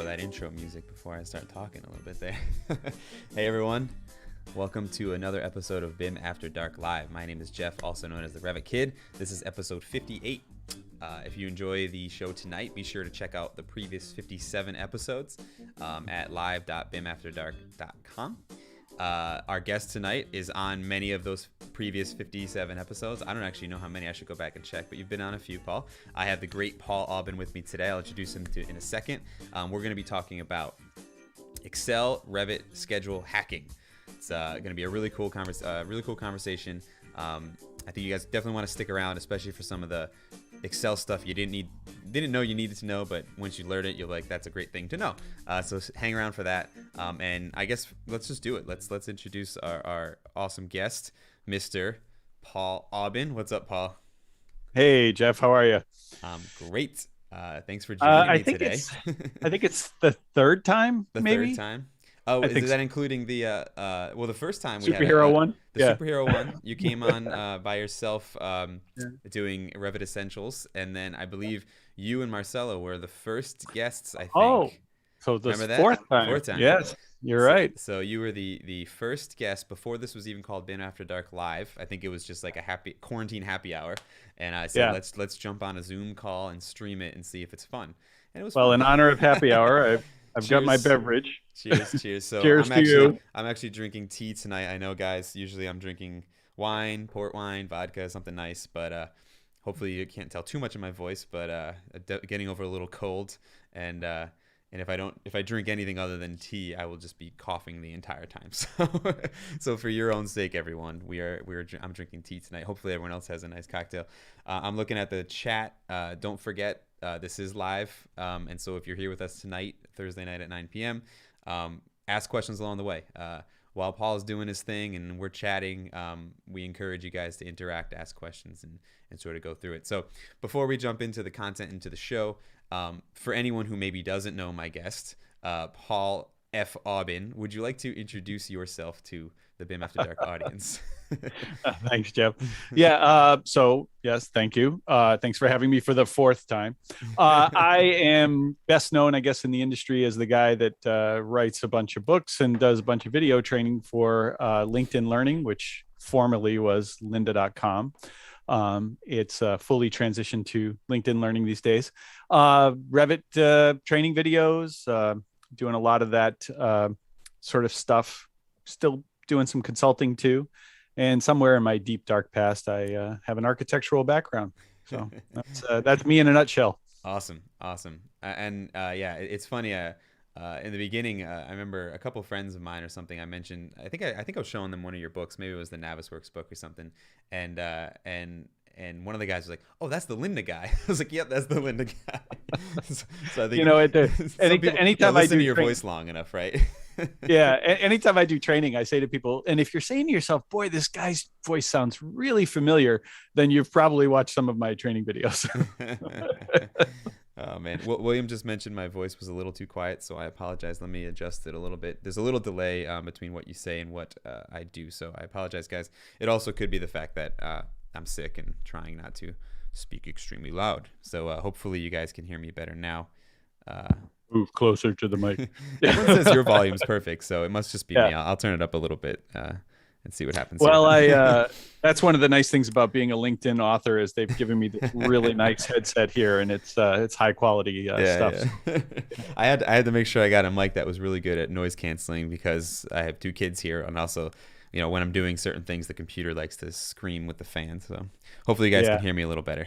that intro music before I start talking a little bit there. Hey everyone, welcome to another episode of BIM After Dark Live. My name is Jeff, also known as the Revit Kid. This is episode 58. If you enjoy the show tonight, be sure to check out the previous 57 episodes at live.bimafterdark.com. Our guest tonight is on many of those previous 57 episodes. I don't actually know how many. I should go back and check, but you've been on a few, Paul. I have the great Paul Aubin with me today. I'll introduce him in a second. We're going to be talking about Excel Revit Schedule Hacking. It's going to be a really cool conversation. I think you guys definitely want to stick around, especially for some of the Excel stuff you didn't know you needed to know, but once you learn it, you're like, that's a great thing to know. So hang around for that. And I guess let's just do it. Let's introduce our awesome guest, Mr. Paul Aubin. What's up, Paul? Hey, Jeff. How are you? Great. Thanks for joining me today. I think it's the third time, maybe? Third time? Oh, is that including the the first time we superhero had one? Superhero one. You came on by yourself doing Revit Essentials, and then I believe you and Marcelo were the first guests, I think. Oh, so the fourth time. Yes, you're right. So you were the first guest before this was even called BIM After Dark Live. I think it was just like a quarantine happy hour, and I said let's jump on a Zoom call and stream it and see if it's fun. And it was fun. In honor of happy hour, I've got my beverage. Cheers. So cheers to you. I'm actually drinking tea tonight. I know, guys, usually I'm drinking wine, port wine, vodka, something nice, but hopefully you can't tell too much of my voice, but getting over a little cold, and if I drink anything other than tea, I will just be coughing the entire time. So for your own sake, everyone, I'm drinking tea tonight. Hopefully everyone else has a nice cocktail. I'm looking at the chat. Don't forget, this is live, and so if you're here with us tonight, Thursday night at 9 p.m., ask questions along the way. While Paul's doing his thing and we're chatting, we encourage you guys to interact, ask questions, and sort of go through it. So before we jump into the content, into the show, for anyone who maybe doesn't know my guest, Paul F. Aubin, would you like to introduce yourself to the BIM After Dark audience? Thanks, Jeff. So yes, thank you. Thanks for having me for the fourth time. I am best known, I guess, in the industry as the guy that writes a bunch of books and does a bunch of video training for LinkedIn Learning, which formerly was lynda.com. It's fully transitioned to LinkedIn Learning these days. Revit training videos, doing a lot of that sort of stuff, still doing some consulting too. And somewhere in my deep, dark past, I have an architectural background. So that's me in a nutshell. Awesome. And it's funny. In the beginning, I remember a couple of friends of mine or something. I mentioned, I think I was showing them one of your books. Maybe it was the Navisworks book or something. And one of the guys was like, "Oh, that's the Lynda guy." I was like, "Yep, that's the Lynda guy." So I think anytime I listen to your voice long enough, right? Yeah. Anytime I do training, I say to people, and if you're saying to yourself, "Boy, this guy's voice sounds really familiar," then you've probably watched some of my training videos. Oh man, William just mentioned my voice was a little too quiet, so I apologize. Let me adjust it a little bit. There's a little delay between what you say and what I do, so I apologize, guys. It also could be the fact that I'm sick and trying not to speak extremely loud. So hopefully you guys can hear me better now. Move closer to the mic. Everyone says your volume's perfect, so it must just be me. I'll turn it up a little bit and see what happens. Well, that's one of the nice things about being a LinkedIn author is they've given me this really nice headset here, and it's high quality stuff. Yeah. I had to make sure I got a mic that was really good at noise canceling because I have two kids here, and also, when I'm doing certain things, the computer likes to scream with the fan. So hopefully you guys can hear me a little better.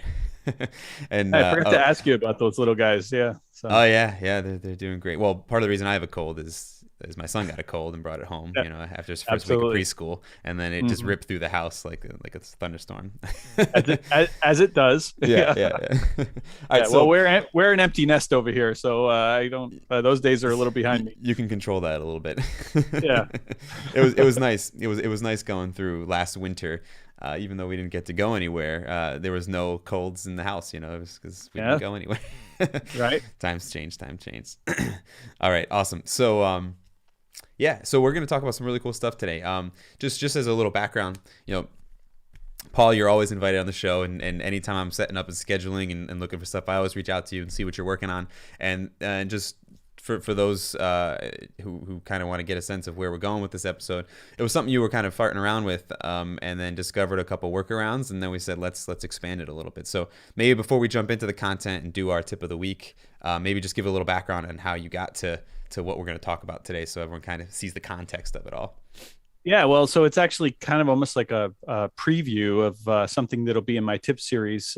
And I forgot to ask you about those little guys. Yeah. So. Oh yeah, they're doing great. Well, part of the reason I have a cold is my son got a cold and brought it home, after his first week of preschool, and then it just ripped through the house like a thunderstorm. as it does. Yeah. All right, so we're an empty nest over here, so I don't. Those days are a little behind me. You can control that a little bit. Yeah. It was nice. It was nice going through last winter. Even though we didn't get to go anywhere, there was no colds in the house, it was because we didn't go anywhere. Right. Times change. All right. Awesome. So, so we're going to talk about some really cool stuff today. Just as a little background, Paul, you're always invited on the show, and anytime I'm setting up and scheduling and looking for stuff, I always reach out to you and see what you're working on. And just for those who kind of want to get a sense of where we're going with this episode, it was something you were kind of farting around with, and then discovered a couple workarounds, and then we said let's expand it a little bit. So maybe before we jump into the content and do our tip of the week, maybe just give a little background on how you got to what we're going to talk about today, so everyone kind of sees the context of it all. Yeah, well, so it's actually kind of almost like a preview of something that'll be in my tip series,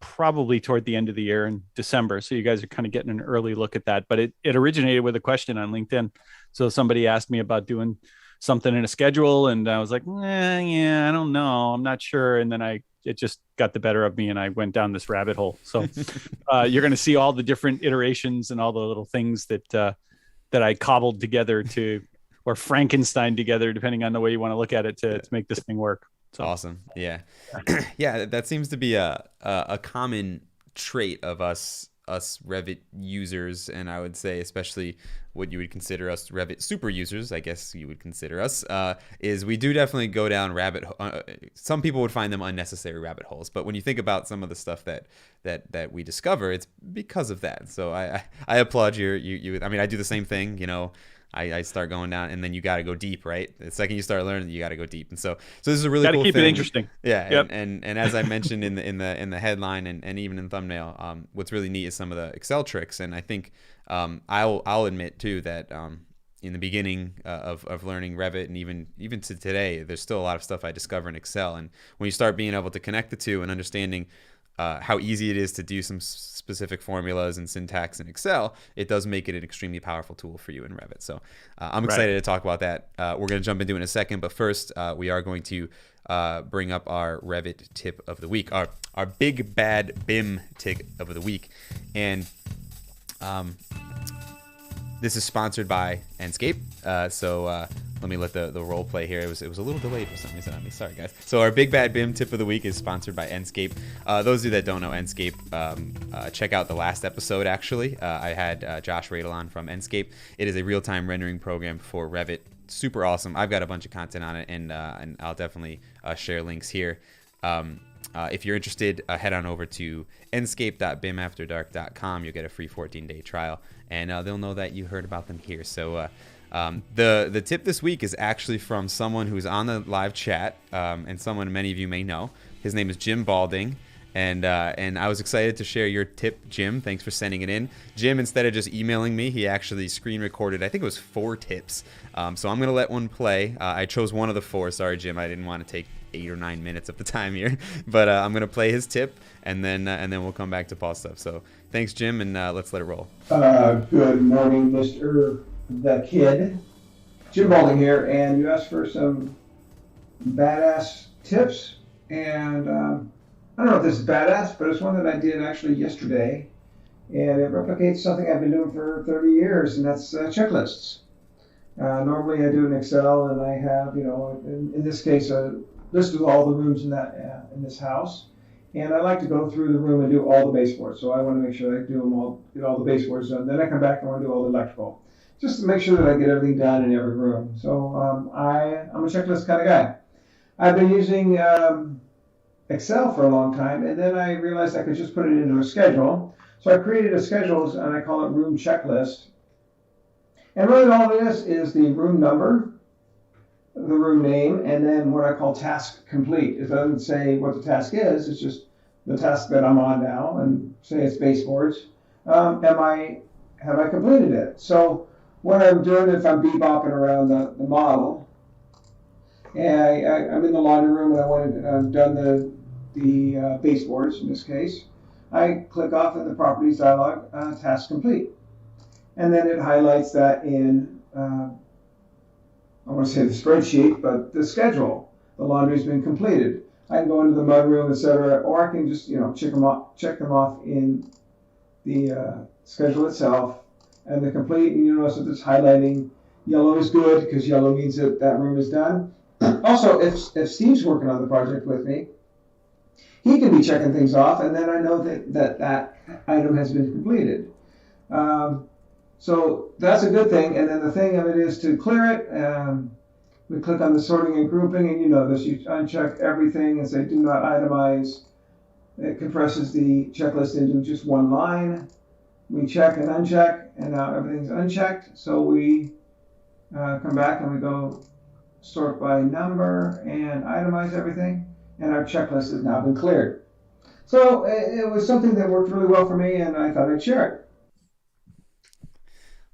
probably toward the end of the year in December. So you guys are kind of getting an early look at that. But it originated with a question on LinkedIn. So somebody asked me about doing something in a schedule, and I was like, yeah, I don't know, I'm not sure. And then it just got the better of me, and I went down this rabbit hole. So you're going to see all the different iterations and all the little things that I cobbled together or Frankenstein together, depending on the way you want to look at it, to make this thing work. So. Awesome. Yeah. Yeah. That seems to be a common trait of us Revit users. And I would say, especially what you would consider us Revit super users, I guess you would consider us, is we do definitely go down some people would find them unnecessary rabbit holes. But when you think about some of the stuff that we discover, it's because of that. So I applaud you. I mean, I do the same thing, I start going down, and then you got to go deep, right? The second you start learning, you got to go deep. And so this is a really cool thing. Got to keep it interesting. Yeah. Yep. And as I mentioned in the headline and even in the thumbnail, what's really neat is some of the Excel tricks. And I think I'll admit too that in the beginning of learning Revit, and even to today, there's still a lot of stuff I discover in Excel. And when you start being able to connect the two and understanding how easy it is to do some specific formulas and syntax in Excel, it does make it an extremely powerful tool for you in Revit. So I'm excited to talk about that. We're going to jump into it in a second, but first we are going to bring up our Revit tip of the week, our big bad BIM tip of the week. And this is sponsored by Enscape. So let me let the role play here. It was a little delayed for some reason on me. Sorry, guys. So our big bad BIM tip of the week is sponsored by Enscape. Those of you that don't know Enscape, check out the last episode. Actually, I had Josh Radel on from Enscape. It is a real-time rendering program for Revit. Super awesome. I've got a bunch of content on it, and I'll definitely share links here. If you're interested, head on over to enscape.bimafterdark.com. You'll get a free 14-day trial, and they'll know that you heard about them here. So the tip this week is actually from someone who's on the live chat, and someone many of you may know. His name is Jim Balding, and I was excited to share your tip, Jim. Thanks for sending it in. Jim, instead of just emailing me, he actually screen recorded, I think it was 4 tips. So I'm going to let one play. I chose one of the 4. Sorry, Jim, I didn't want to take 8 or 9 minutes of the time here, but I'm going to play his tip, and then we'll come back to Paul's stuff. So thanks, Jim, and let's let it roll. Good morning, Mr. The Kid. Jim Balding here, and you asked for some badass tips, and I don't know if this is badass, but it's one that I did actually yesterday, and it replicates something I've been doing for 30 years, and that's checklists. Normally I do in Excel, and I have, in this case, a list of all the rooms in this house, and I like to go through the room and do all the baseboards. So I want to make sure I do them all, get all the baseboards done. Then I come back and I want to do all the electrical, just to make sure that I get everything done in every room. So I'm a checklist kind of guy. I've been using Excel for a long time, and then I realized I could just put it into a schedule. So I created a schedule, and I call it room checklist. And really all it is the room number, the room name, and then what I call task complete. It doesn't say what the task is, it's just the task that I'm on now, and say it's baseboards. Have I completed it? So what I'm doing, if I'm bebopping around the model, and I'm in the laundry room and I've done the baseboards in this case, I click off in the properties dialog, task complete. And then it highlights that in, I want to say the spreadsheet, but the schedule. The laundry's been completed. I can go into the mudroom, etc., or I can just check them off in the schedule itself, and the complete. And you notice that it's highlighting yellow is good because yellow means that that room is done. Also, if Steve's working on the project with me, he can be checking things off, and then I know that item has been completed. So that's a good thing. And then the thing of it is to clear it. We click on the sorting and grouping, and you know this. You uncheck everything and say do not itemize. It compresses the checklist into just one line. we check and uncheck, and now everything's unchecked. So we come back and we go sort by number and itemize everything, and our checklist has now been cleared. So it was something that worked really well for me, and I thought I'd share it.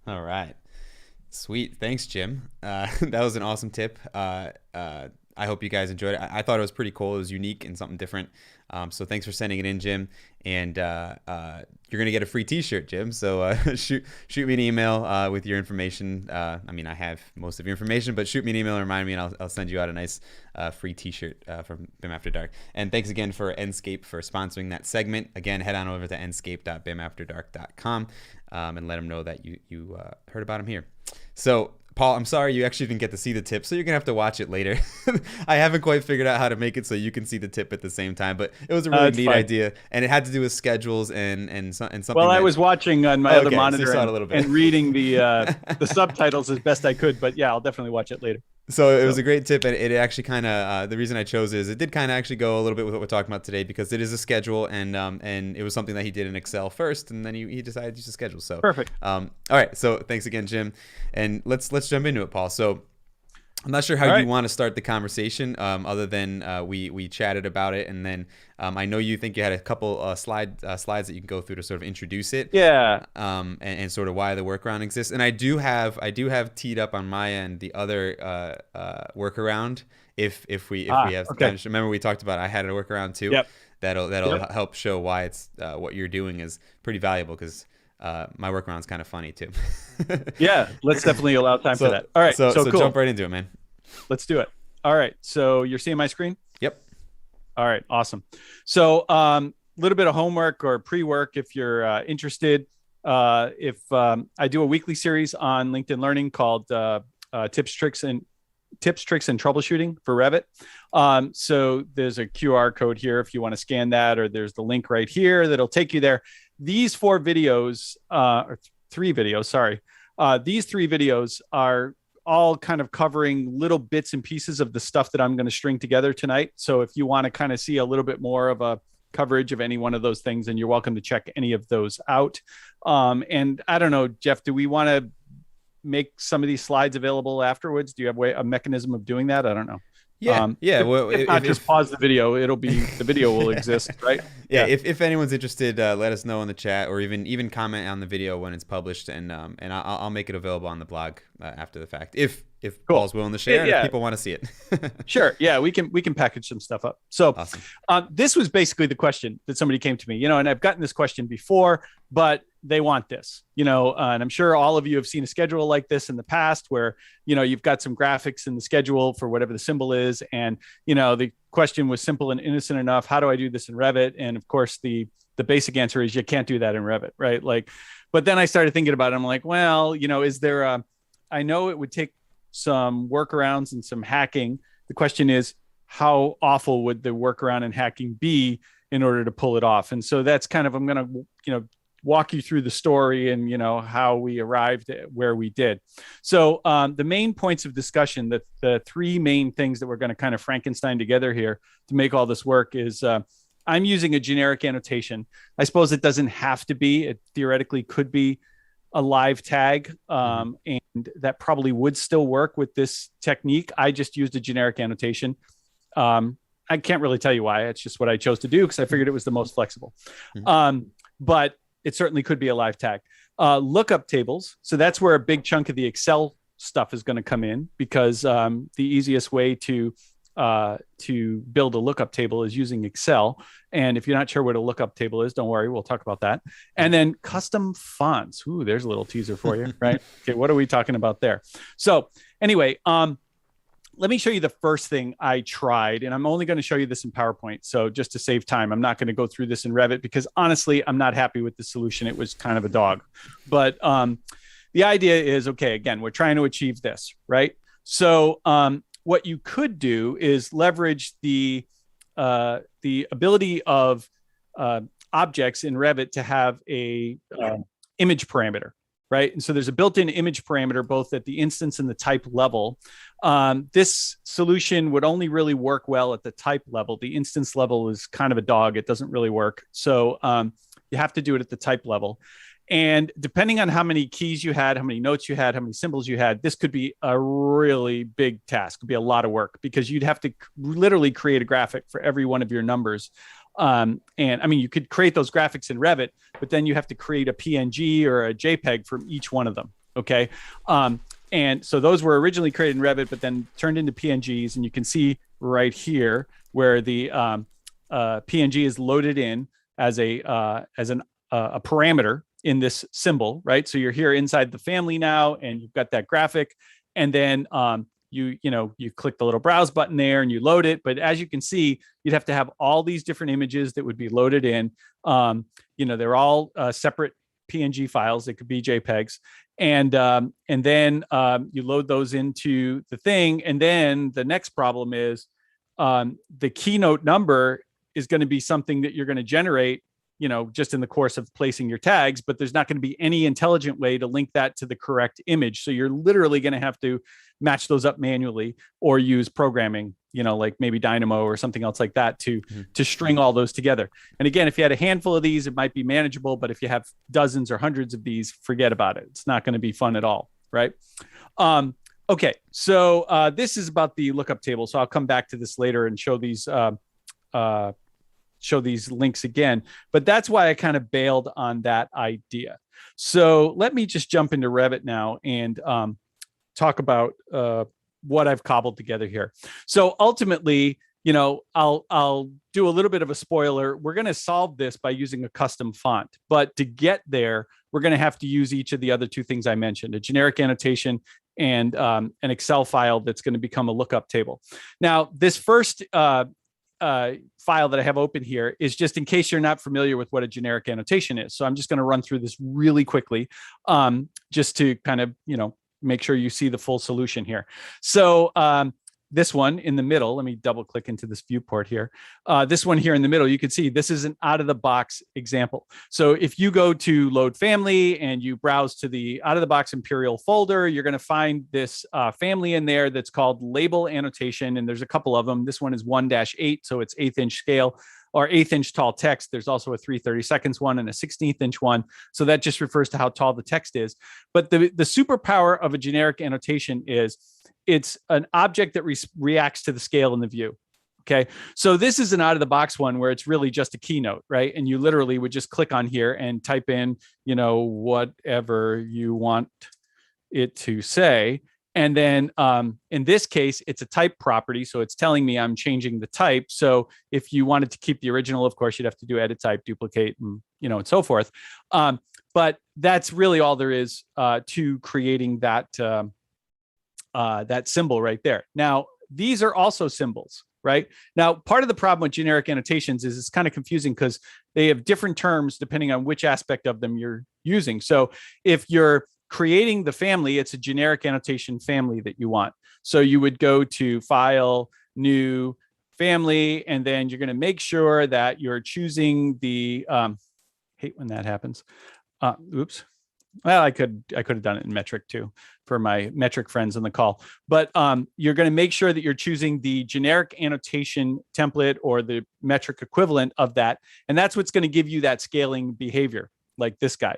All right. Sweet. Thanks, Jim. That was an awesome tip. I hope you guys enjoyed it. I thought it was pretty cool. It was unique and something different. So thanks for sending it in, Jim. And you're going to get a free t-shirt, Jim. So shoot me an email with your information. I mean, I have most of your information, but shoot me an email and remind me, and I'll send you out a nice free t-shirt from BIM After Dark. And thanks again for Enscape for sponsoring that segment. Again, head on over to enscape.bimafterdark.com and let them know that you heard about them here. So, Paul, I'm sorry you actually didn't get to see the tip, so you're going to have to watch it later. I haven't quite figured out how to make it so you can see the tip at the same time, but it was a really neat idea, and it had to do with schedules and something. Well, I was watching on my other monitor so and reading the subtitles as best I could, but yeah, I'll definitely watch it later. So it was a great tip, and it actually kind of the reason I chose it is it did kind of actually go a little bit with what we're talking about today, because it is a schedule, and it was something that he did in Excel first, and then he decided to use a schedule. So perfect. All right, so thanks again, Jim, and let's jump into it, Paul. So I'm not sure how you want to start the conversation, other than we chatted about it, and then I know you think you had a couple slides that you can go through to sort of introduce it. Yeah. And sort of why the workaround exists. And I do have teed up on my end the other workaround if we have time. Remember we talked about I had a workaround too. Yep. That'll help show why it's what you're doing is pretty valuable, because my workaround's kind of funny too. Yeah, let's definitely allow time for that. All right, so cool. Jump right into it, man. Let's do it. All right, so you're seeing my screen? Yep. All right, awesome. So little bit of homework or pre-work if you're interested. If I do a weekly series on LinkedIn Learning called Tips, Tricks, and Troubleshooting for Revit. So there's a QR code here if you want to scan that, or there's the link right here that'll take you there. These 4 videos, or 3 videos, sorry. These 3 videos are all kind of covering little bits and pieces of the stuff that I'm going to string together tonight. So if you want to kind of see a little bit more of a coverage of any one of those things, then you're welcome to check any of those out. And I don't know, Jeff, do we want to make some of these slides available afterwards? Do you have a mechanism of doing that? I don't know. Yeah. Well, if not, just pause the video. The video will exist, right? Yeah. If anyone's interested, let us know in the chat, or even comment on the video when it's published, and I'll make it available on the blog after the fact. If cool. Paul's willing to share, and if people want to see it. Sure. Yeah, we can package some stuff up. So awesome. This was basically the question that somebody came to me, and I've gotten this question before, but they want this, and I'm sure all of you have seen a schedule like this in the past where, you've got some graphics in the schedule for whatever the symbol is. And, the question was simple and innocent enough. How do I do this in Revit? And of course, the basic answer is you can't do that in Revit, right? But then I started thinking about it. I'm like, well, is there I know it would take some workarounds and some hacking. The question is, how awful would the workaround and hacking be in order to pull it off? And so that's kind of, I'm going to, walk you through the story and, how we arrived at where we did. So the main points of discussion, the 3 main things that we're going to kind of Frankenstein together here to make all this work is I'm using a generic annotation. I suppose it doesn't have to be. It theoretically could be a live tag, and that probably would still work with this technique. I just used a generic annotation. I can't really tell you why. It's just what I chose to do because I figured it was the most flexible. But it certainly could be a live tag. Lookup tables. So that's where a big chunk of the Excel stuff is going to come in, because the easiest way to build a lookup table is using Excel. And if you're not sure what a lookup table is, don't worry, we'll talk about that. And then custom fonts. Ooh, there's a little teaser for you, right? Okay, what are we talking about there? So anyway, let me show you the first thing I tried, and I'm only going to show you this in PowerPoint. So just to save time, I'm not going to go through this in Revit because honestly, I'm not happy with the solution. It was kind of a dog, but the idea is, okay, again, we're trying to achieve this, right? So what you could do is leverage the ability of objects in Revit to have a image parameter. right? And so there's a built-in image parameter both at the instance and the type level. This solution would only really work well at the type level. The instance level is kind of a dog. It doesn't really work. So you have to do it at the type level. And depending on how many keys you had, how many notes you had, how many symbols you had, this could be a really big task. It could be a lot of work because you'd have to literally create a graphic for every one of your numbers. And I mean, you could create those graphics in Revit, but then you have to create a PNG or a JPEG from each one of them. Okay. And so those were originally created in Revit, but then turned into PNGs. And you can see right here where the PNG is loaded in as a parameter in this symbol, right? So you're here inside the family now, and you've got that graphic, and then you click the little browse button there and you load it. But as you can see, you'd have to have all these different images that would be loaded in. They're all separate PNG files. They could be JPEGs, and then you load those into the thing. And then the next problem is the keynote number is going to be something that you're going to generate, just in the course of placing your tags, but there's not going to be any intelligent way to link that to the correct image. So you're literally going to have to match those up manually or use programming, like maybe Dynamo or something else like that to string all those together. And again, if you had a handful of these, it might be manageable, but if you have dozens or hundreds of these, forget about it. It's not going to be fun at all, right? Okay, so this is about the lookup table. So I'll come back to this later and show these links again, but that's why I kind of bailed on that idea. So let me just jump into Revit now and talk about what I've cobbled together here. So ultimately, I'll do a little bit of a spoiler. We're going to solve this by using a custom font, but to get there, we're going to have to use each of the other two things I mentioned: a generic annotation and an Excel file that's going to become a lookup table. Now, this first file that I have open here is just in case you're not familiar with what a generic annotation is. So I'm just going to run through this really quickly, just to kind of, make sure you see the full solution here. So this one in the middle, let me double click into this viewport here. This one here in the middle, you can see this is an out of the box example. So if you go to load family and you browse to the out of the box Imperial folder, you're going to find this family in there that's called label annotation. And there's a couple of them. This one is 1-8, so it's 1/8 inch scale or 1/8 inch tall text. There's also a 3/32 one and a 1/16 inch one. So that just refers to how tall the text is. But the superpower of a generic annotation is it's an object that reacts to the scale in the view. Okay. So this is an out of the box one where it's really just a keynote, right? And you literally would just click on here and type in, whatever you want it to say. And then in this case, it's a type property. So it's telling me I'm changing the type. So if you wanted to keep the original, of course, you'd have to do edit type, duplicate, and, and so forth. But that's really all there is to creating that symbol right there. Now, these are also symbols, right? Now, part of the problem with generic annotations is it's kind of confusing because they have different terms depending on which aspect of them you're using. So if you're creating the family, it's a generic annotation family that you want. So you would go to File, New, Family, and then you're going to make sure that you're choosing the, hate when that happens. Oops. Well, I could have done it in metric too for my metric friends on the call, but you're going to make sure that you're choosing the generic annotation template or the metric equivalent of that. And that's what's going to give you that scaling behavior like this guy.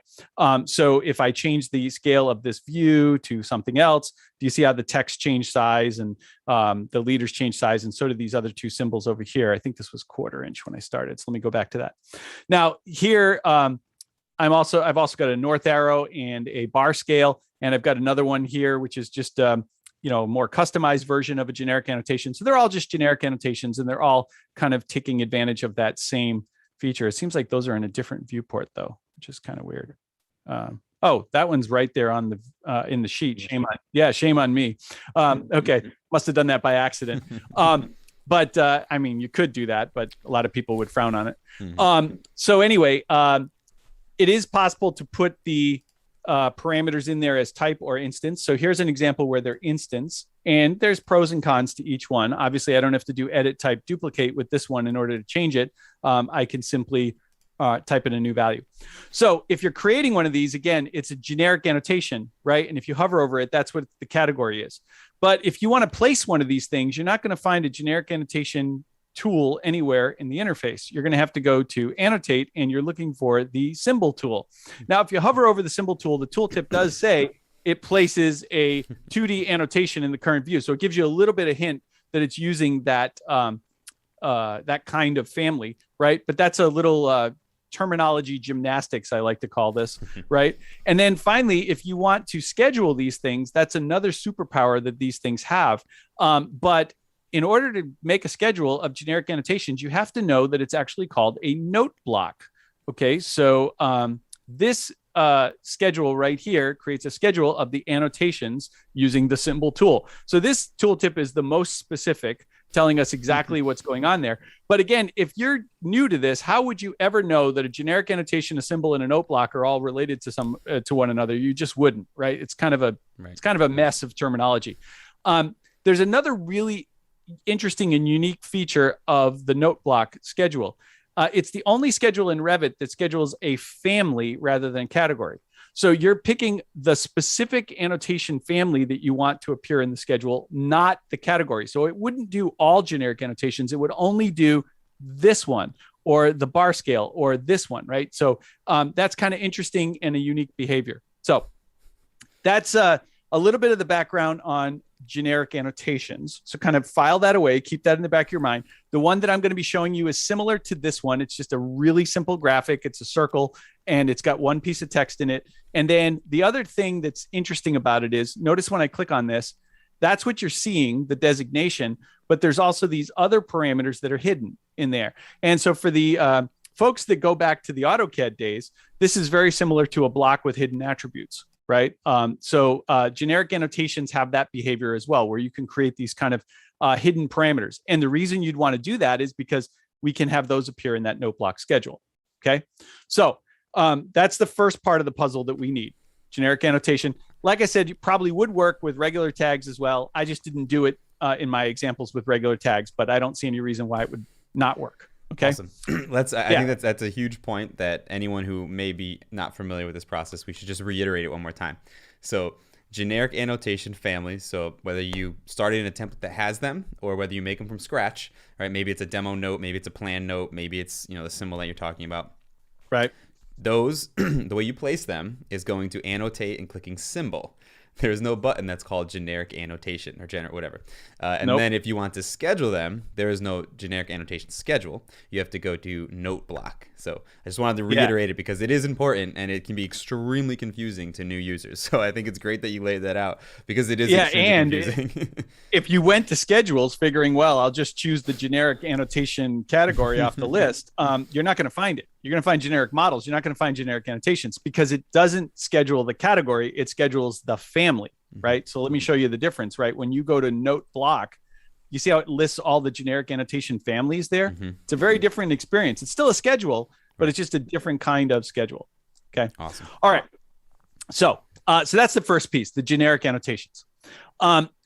So if I change the scale of this view to something else, do you see how the text changed size and the leaders change size? And so do these other two symbols over here. I think this was 1/4 inch when I started. So let me go back to that. Now here, I've also got a north arrow and a bar scale, and I've got another one here, which is just more customized version of a generic annotation. So they're all just generic annotations, and they're all kind of taking advantage of that same feature. It seems like those are in a different viewport though, which is kind of weird. Oh, that one's right there on the in the sheet. Shame on me. Okay, must have done that by accident. But I mean, you could do that, but a lot of people would frown on it. So anyway. It is possible to put the parameters in there as type or instance. So here's an example where they're instance, and there's pros and cons to each one. Obviously, I don't have to do edit type duplicate with this one in order to change it. I can simply type in a new value. So if you're creating one of these, again, it's a generic annotation, right? And if you hover over it, that's what the category is. But if you want to place one of these things, you're not going to find a generic annotation tool anywhere in the interface. You're going to have to go to annotate, and you're looking for the symbol tool. Now, if you hover over the symbol tool, the tooltip does say it places a 2D annotation in the current view. So it gives you a little bit of hint that it's using that that kind of family, right? But that's a little terminology gymnastics, I like to call this, right? And then finally, if you want to schedule these things, that's another superpower that these things have. But in order to make a schedule of generic annotations, you have to know that it's actually called a note block. Okay, so this schedule right here creates a schedule of the annotations using the symbol tool. So this tooltip is the most specific, telling us exactly what's going on there. But again, if you're new to this, how would you ever know that a generic annotation, a symbol, and a note block are all related to one another? You just wouldn't, right? It's kind of a mess of terminology. There's another really interesting and unique feature of the note block schedule. It's the only schedule in Revit that schedules a family rather than category. So you're picking the specific annotation family that you want to appear in the schedule, not the category. So it wouldn't do all generic annotations. It would only do this one or the bar scale or this one, right? So that's kind of interesting and a unique behavior. So that's a little bit of the background on generic annotations. So kind of file that away, keep that in the back of your mind. The one that I'm going to be showing you is similar to this one. It's just a really simple graphic. It's a circle and it's got one piece of text in it. And then the other thing that's interesting about it is, notice when I click on this, that's what you're seeing, the designation, but there's also these other parameters that are hidden in there. And so for the folks that go back to the AutoCAD days, this is very similar to a block with hidden attributes. Right. So generic annotations have that behavior as well, where you can create these kind of hidden parameters. And the reason you'd want to do that is because we can have those appear in that note block schedule. Okay. So that's the first part of the puzzle that we need. Generic annotation. Like I said, you probably would work with regular tags as well. I just didn't do it in my examples with regular tags, but I don't see any reason why it would not work. Okay. Awesome. I think that's a huge point that anyone who may be not familiar with this process, we should just reiterate it one more time. So generic annotation families. So whether you started in a template that has them or whether you make them from scratch, right? Maybe it's a demo note, maybe it's a plan note, maybe it's, the symbol that you're talking about. Right. Those, the way you place them is going to annotate and clicking symbol. There's no button that's called generic annotation or generic whatever. And then if you want to schedule them, there is no generic annotation schedule. You have to go to note block. So I just wanted to reiterate it because it is important and it can be extremely confusing to new users. So I think it's great that you laid that out because it is extremely confusing. If you went to schedules figuring, well, I'll just choose the generic annotation category off the list, you're not going to find it. You're going to find generic models. You're not going to find generic annotations because it doesn't schedule the category. It schedules the family, right? So let me show you the difference, right? When you go to note block, you see how it lists all the generic annotation families there? It's a very different experience. It's still a schedule, but it's just a different kind of schedule. Okay. Awesome. All right. So that's the first piece, the generic annotations.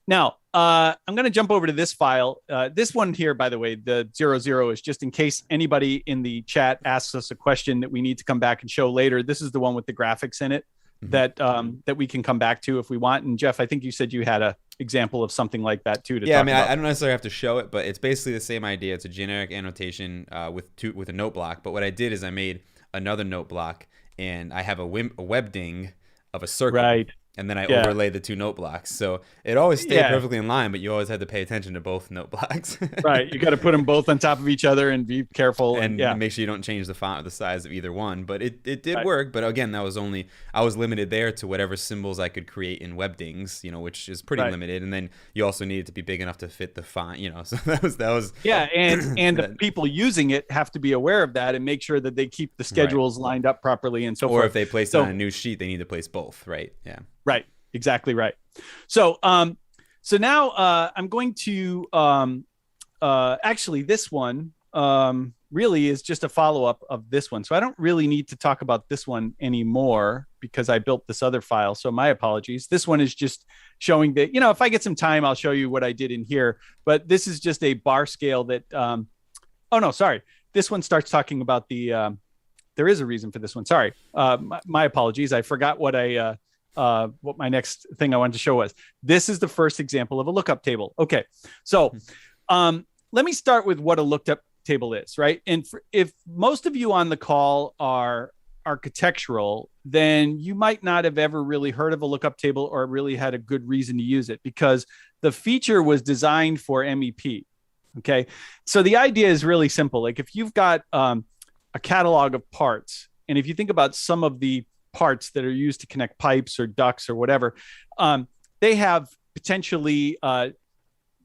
Now, I'm going to jump over to this file. This one here, by the way, the 00 is just in case anybody in the chat asks us a question that we need to come back and show later. This is the one with the graphics in it that we can come back to if we want. And Jeff, I think you said you had a example of something like that too. I don't necessarily have to show it, but it's basically the same idea. It's a generic annotation with a note block. But what I did is I made another note block and I have a web ding of a circle. Right. And then I overlaid the two note blocks. So it always stayed perfectly in line, but you always had to pay attention to both note blocks. Right. You got to put them both on top of each other and be careful. And make sure you don't change the font or the size of either one. But it did work. But again, I was limited there to whatever symbols I could create in webdings, which is pretty limited. And then you also needed to be big enough to fit the font, so that was. Yeah. And the people using it have to be aware of that and make sure that they keep the schedules lined up properly and so forth. Or if they place it on a new sheet, they need to place both. Right. Yeah. Right. Exactly right. So, so now I'm going to actually this one really is just a follow-up of this one. So I don't really need to talk about this one anymore because I built this other file. So my apologies. This one is just showing that, if I get some time, I'll show you what I did in here. But this is just a bar scale that, oh no, sorry. This one starts talking about the there is a reason for this one. Sorry. My apologies. I forgot what what my next thing I wanted to show was. This is the first example of a lookup table. Okay. So let me start with what a lookup table is, right? And if most of you on the call are architectural, then you might not have ever really heard of a lookup table or really had a good reason to use it, because the feature was designed for MEP. Okay. So the idea is really simple. Like if you've got a catalog of parts, and if you think about some of the parts that are used to connect pipes or ducts or whatever, they have potentially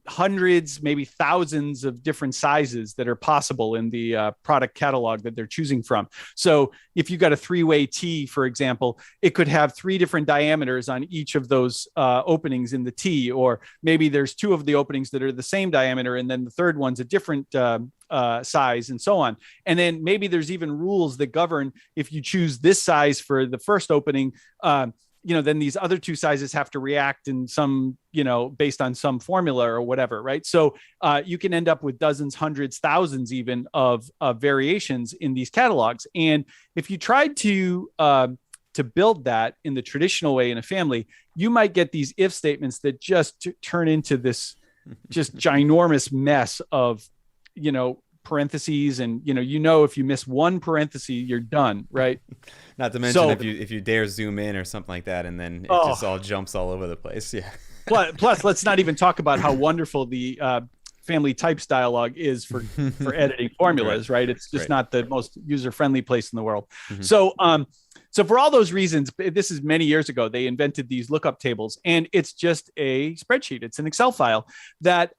hundreds, maybe thousands of different sizes that are possible in the product catalog that they're choosing from. So if you got a 3-way T, for example, it could have 3 different diameters on each of those openings in the T, or maybe there's 2 of the openings that are the same diameter, and then the third one's a different size, and so on. And then maybe there's even rules that govern if you choose this size for the first opening, then these other 2 sizes have to react in some, based on some formula or whatever, right? So you can end up with dozens, hundreds, thousands even of variations in these catalogs. And if you tried to build that in the traditional way in a family, you might get these if statements that just turn into this just ginormous mess of, parentheses, and if you miss one parenthesis, you're done, right? Not to mention if you dare zoom in or something like that, and then it just all jumps all over the place. Yeah. Plus, let's not even talk about how wonderful the family types dialog is for editing formulas, right? It's just not the most user-friendly place in the world. Mm-hmm. So for all those reasons, this is many years ago, they invented these lookup tables, and it's just a spreadsheet. It's an Excel file that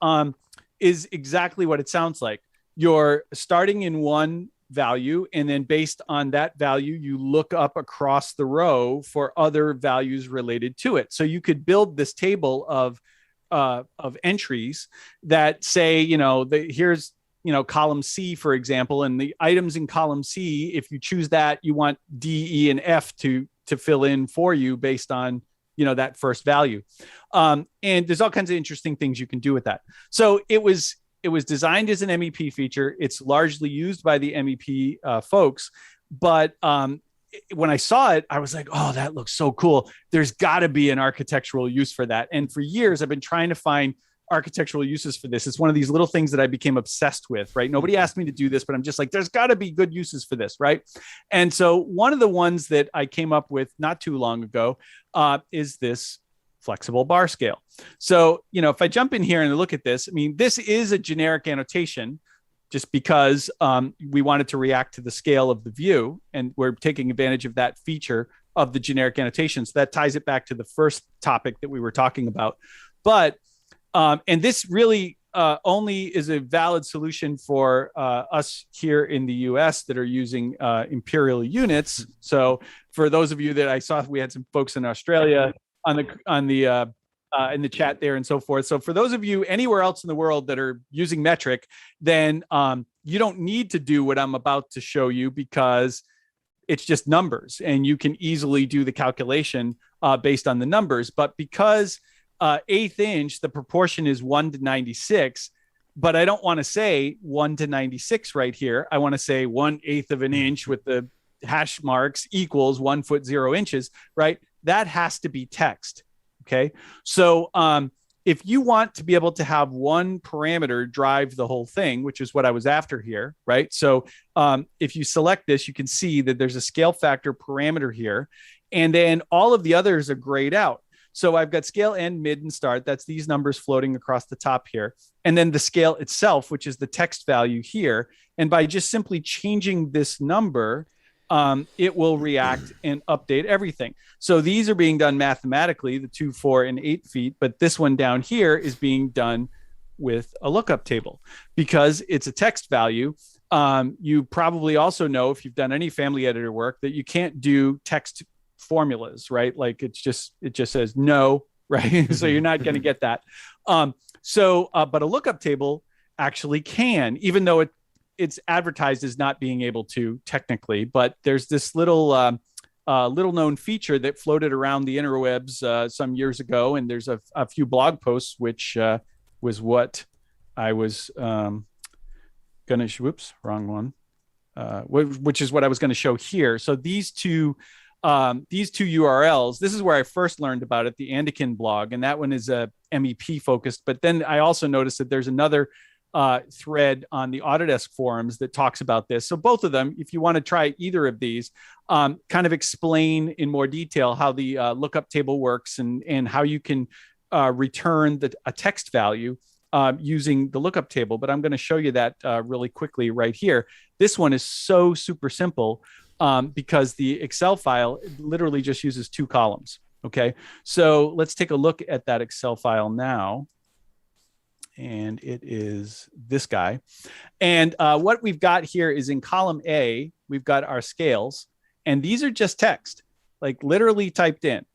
is exactly what it sounds like. You're starting in one value, and then based on that value, you look up across the row for other values related to it. So you could build this table of entries that say, here's, column C, for example, and the items in column C, if you choose that, you want D, E, and F to fill in for you based on, that first value. And there's all kinds of interesting things you can do with that. So it was designed as an MEP feature. It's largely used by the MEP folks, but when I saw it, I was like, oh, that looks so cool. There's got to be an architectural use for that. And for years, I've been trying to find architectural uses for this. It's one of these little things that I became obsessed with, right? Nobody asked me to do this, but I'm just like, there's got to be good uses for this, right? And so one of the ones that I came up with not too long ago is this flexible bar scale. So, if I jump in here and look at this, this is a generic annotation just because we wanted to react to the scale of the view, and we're taking advantage of that feature of the generic annotation. So that ties it back to the first topic that we were talking about. But, and this really only is a valid solution for us here in the US that are using imperial units. So for those of you that I saw, we had some folks in Australia in the chat there and so forth. So for those of you anywhere else in the world that are using metric, then you don't need to do what I'm about to show you, because it's just numbers and you can easily do the calculation based on the numbers. But because 1/8 inch, the proportion is 1 to 96, but I don't want to say 1 to 96 right here. I want to say 1/8 of an inch with the hash marks equals 1 foot 0 inches, right? That has to be text. Okay. So if you want to be able to have one parameter drive the whole thing, which is what I was after here, right? So if you select this, you can see that there's a scale factor parameter here, and then all of the others are grayed out. So I've got scale, end, mid, and start. That's these numbers floating across the top here. And then the scale itself, which is the text value here. And by just simply changing this number, it will react and update everything. So these are being done mathematically, the 2, 4, and 8 feet, but this one down here is being done with a lookup table because it's a text value. You probably also know, if you've done any family editor work, that you can't do text formulas, right? Like it just says no, right? So you're not going to get that. But a lookup table actually can, even though it's advertised as not being able to technically, but there's this little known feature that floated around the interwebs some years ago. And there's a few blog posts, which was what I was whoops, wrong one. which is what I was going to show here. So these two URLs, this is where I first learned about it, the Andikin blog, and that one is MEP focused. But then I also noticed that there's another thread on the Autodesk forums that talks about this. So both of them, if you want to try either of these, kind of explain in more detail how the lookup table works and how you can return a text value using the lookup table. But I'm going to show you that really quickly right here. This one is so super simple because the Excel file literally just uses 2 columns. Okay, so let's take a look at that Excel file now. And it is this guy. And what we've got here is in column A, we've got our scales. And these are just text, like literally typed in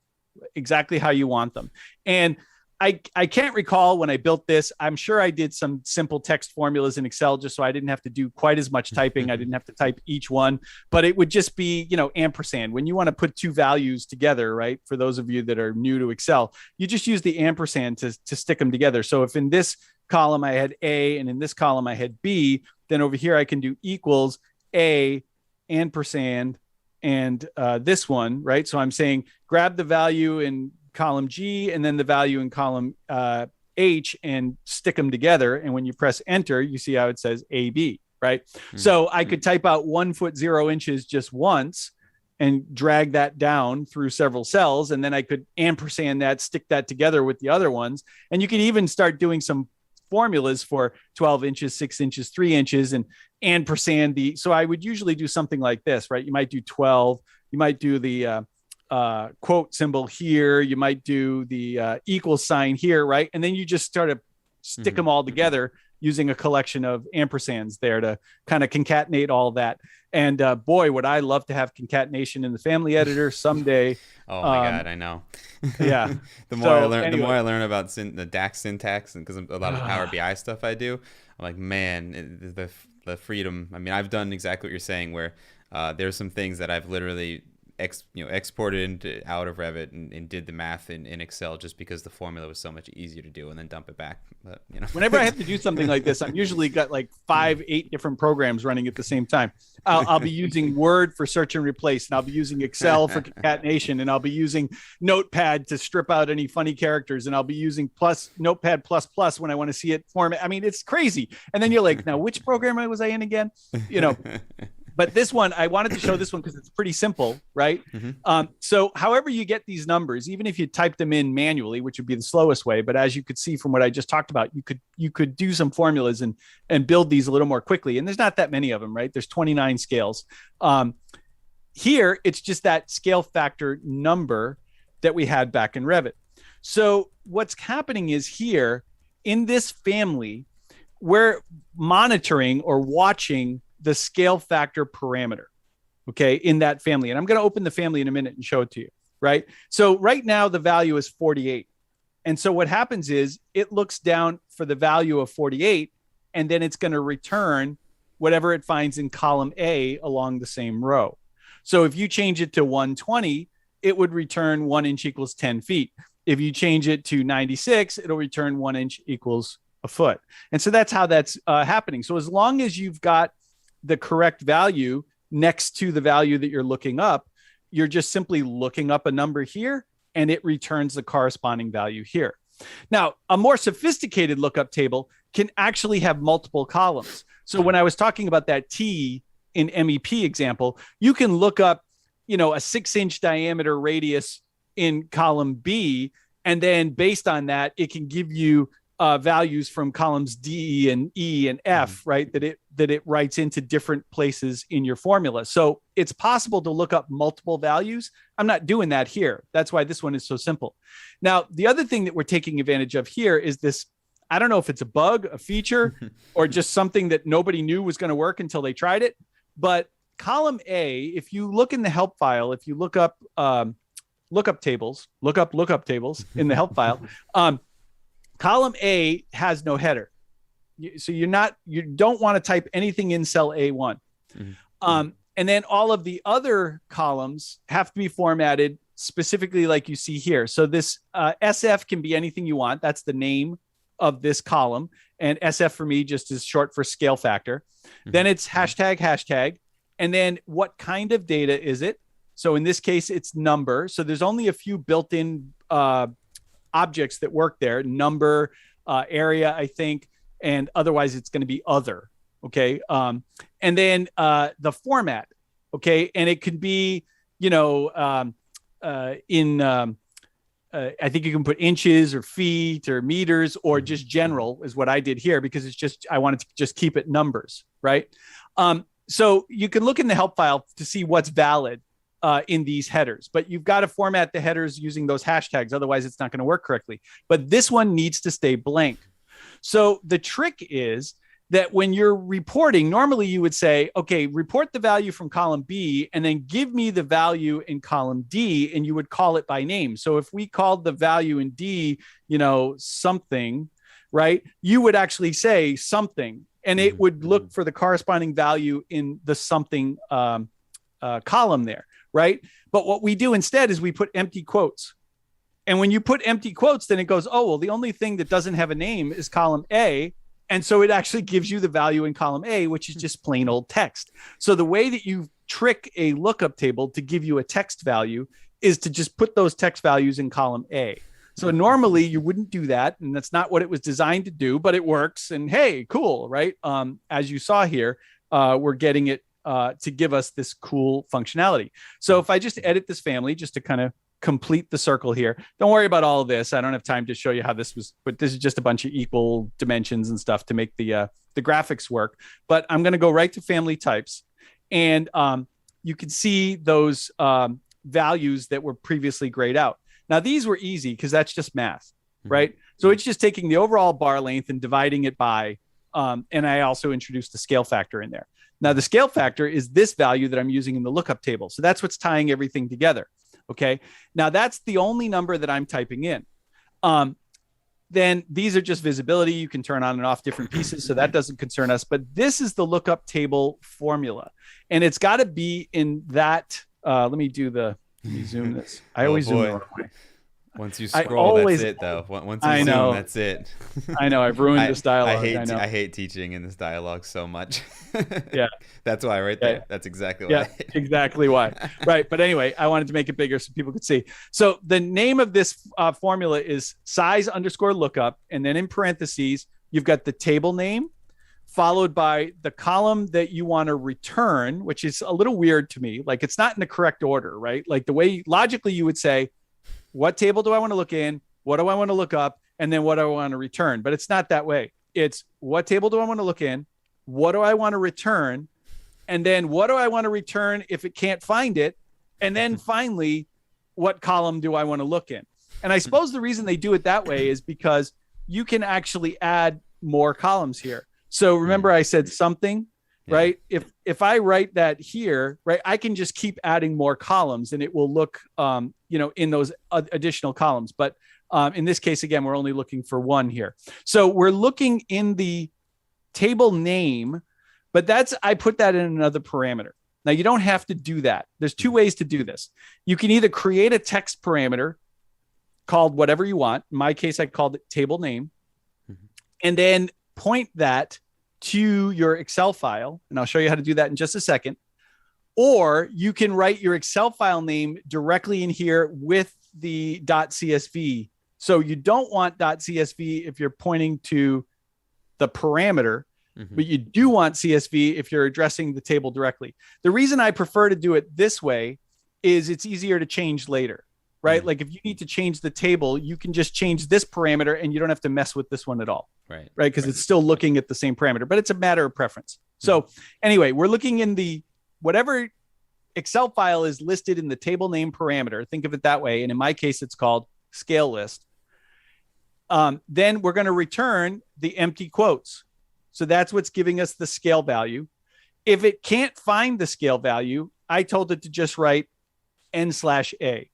exactly how you want them. And I can't recall when I built this. I'm sure I did some simple text formulas in Excel just so I didn't have to do quite as much typing. I didn't have to type each one, but it would just be, ampersand. When you want to put 2 values together, right? For those of you that are new to Excel, you just use the ampersand to stick them together. So if in this column I had A and in this column I had B, then over here I can do equals A ampersand and this one, right? So I'm saying grab the value in column G and then the value in column H and stick them together. And when you press enter, you see how it says AB, right? Mm-hmm. So I could type out 1 foot 0 inches just once and drag that down through several cells. And then I could ampersand that, stick that together with the other ones. And you could even start doing some formulas for 12 inches, 6 inches, 3 inches, and ampersand the. So I would usually do something like this, right? You might do 12. You might do the quote symbol here. You might do the equal sign here, right? And then you just start to stick them all together using a collection of ampersands there to kind of concatenate all that. And boy, would I love to have concatenation in the family editor someday. Oh my God, I know. Yeah. The more I learn about the DAX syntax, and because a lot of Power BI stuff I do, I'm like, man, the freedom. I mean, I've done exactly what you're saying, where there's some things that I've literally exported out of Revit and did the math in Excel just because the formula was so much easier to do, and then dump it back. But, whenever I have to do something like this, I'm usually got like 5-8 different programs running at the same time. I'll be using Word for search and replace, and I'll be using Excel for concatenation, and I'll be using Notepad to strip out any funny characters, and I'll be using Notepad++ when I want to see it format. I mean, it's crazy. And then you're like, now which program was I in again? But this one, I wanted to show this one because it's pretty simple, right? Mm-hmm. So however you get these numbers, even if you type them in manually, which would be the slowest way, but as you could see from what I just talked about, you could do some formulas and build these a little more quickly. And there's not that many of them, right? There's 29 scales. Here, it's just that scale factor number that we had back in Revit. So what's happening is here in this family, we're monitoring or watching the scale factor parameter, okay, in that family. And I'm going to open the family in a minute and show it to you, right? So right now the value is 48. And so what happens is it looks down for the value of 48, and then it's going to return whatever it finds in column A along the same row. So if you change it to 120, it would return 1 inch equals 10 feet. If you change it to 96, it'll return 1 inch equals a foot. And so that's how that's happening. So as long as you've got the correct value next to the value that you're looking up, you're just simply looking up a number here and it returns the corresponding value here. Now, a more sophisticated lookup table can actually have multiple columns. So when I was talking about that T in MEP example, you can look up, a 6-inch diameter radius in column B, and then based on that, it can give you values from columns D and E and F, right? That it writes into different places in your formula. So it's possible to look up multiple values. I'm not doing that here. That's why this one is so simple. Now, the other thing that we're taking advantage of here is this. I don't know if it's a bug, a feature, or just something that nobody knew was going to work until they tried it. But column A, if you look in the help file, if you look up lookup tables in the help file, column A has no header. So you don't want to type anything in cell A1. Mm-hmm. And then all of the other columns have to be formatted specifically like you see here. So this SF can be anything you want. That's the name of this column. And SF for me just is short for scale factor. Mm-hmm. Then it's hashtag. And then what kind of data is it? So in this case, it's number. So there's only a few built-in objects that work there, number, area, I think, and otherwise it's going to be other. Okay. And then the format. Okay. And it could be, I think you can put inches or feet or meters or just general is what I did here, because it's just, I wanted to just keep it numbers, right? So you can look in the help file to see what's valid in these headers, but you've got to format the headers using those hashtags. Otherwise it's not going to work correctly, but this one needs to stay blank. So the trick is that when you're reporting, normally you would say, okay, report the value from column B and then give me the value in column D, and you would call it by name. So if we called the value in D, something, right? You would actually say something, and it would look for the corresponding value in the something column there, right? But what we do instead is we put empty quotes. And when you put empty quotes, then it goes, oh, well, the only thing that doesn't have a name is column A. And so it actually gives you the value in column A, which is just plain old text. So the way that you trick a lookup table to give you a text value is to just put those text values in column A. So normally you wouldn't do that, and that's not what it was designed to do, but it works. And hey, cool, right? As you saw here, we're getting it to give us this cool functionality. So if I just edit this family, just to kind of complete the circle here. Don't worry about all of this. I don't have time to show you how this was, but this is just a bunch of equal dimensions and stuff to make the graphics work. But I'm going to go right to family types, and you can see those values that were previously grayed out. Now these were easy because that's just math, right? So it's just taking the overall bar length and dividing it by, and I also introduced the scale factor in there. Now the scale factor is this value that I'm using in the lookup table. So that's what's tying everything together. Okay. Now that's the only number that I'm typing in. Then these are just visibility. You can turn on and off different pieces. So that doesn't concern us, but this is the lookup table formula, and it's got to be in that. Let me zoom this. I always zoom the wrong way. Once you scroll, that's it though. Once you zoom, that's it. I know. I've ruined this dialogue. I hate teaching in this dialogue so much. Yeah. That's why right there. Yeah. That's exactly why. Yeah, exactly why. Right. But anyway, I wanted to make it bigger so people could see. So the name of this formula is size_lookup. And then in parentheses, you've got the table name followed by the column that you want to return, which is a little weird to me. Like it's not in the correct order, right? Like the way logically you would say, what table do I want to look in? What do I want to look up? And then what do I want to return? But it's not that way. It's what table do I want to look in? What do I want to return? And then what do I want to return if it can't find it? And then finally, what column do I want to look in? And I suppose the reason they do it that way is because you can actually add more columns here. So remember I said something, right? If I write that here, right, I can just keep adding more columns and it will look, in those additional columns. But in this case, again, we're only looking for one here. So we're looking in the table name, but I put that in another parameter. Now you don't have to do that. There's two ways to do this. You can either create a text parameter called whatever you want. In my case, I called it table name, and then point that to your Excel file. And I'll show you how to do that in just a second. Or you can write your Excel file name directly in here with the .csv. So you don't want .csv if you're pointing to the parameter, but you do want CSV if you're addressing the table directly. The reason I prefer to do it this way is it's easier to change later, right? Like if you need to change the table, you can just change this parameter and you don't have to mess with this one at all. Right. Because it's still looking at the same parameter, but it's a matter of preference. So anyway, we're looking in the whatever Excel file is listed in the table name parameter. Think of it that way. And in my case, it's called scale list. Then we're going to return the empty quotes. So that's what's giving us the scale value. If it can't find the scale value, I told it to just write n/a.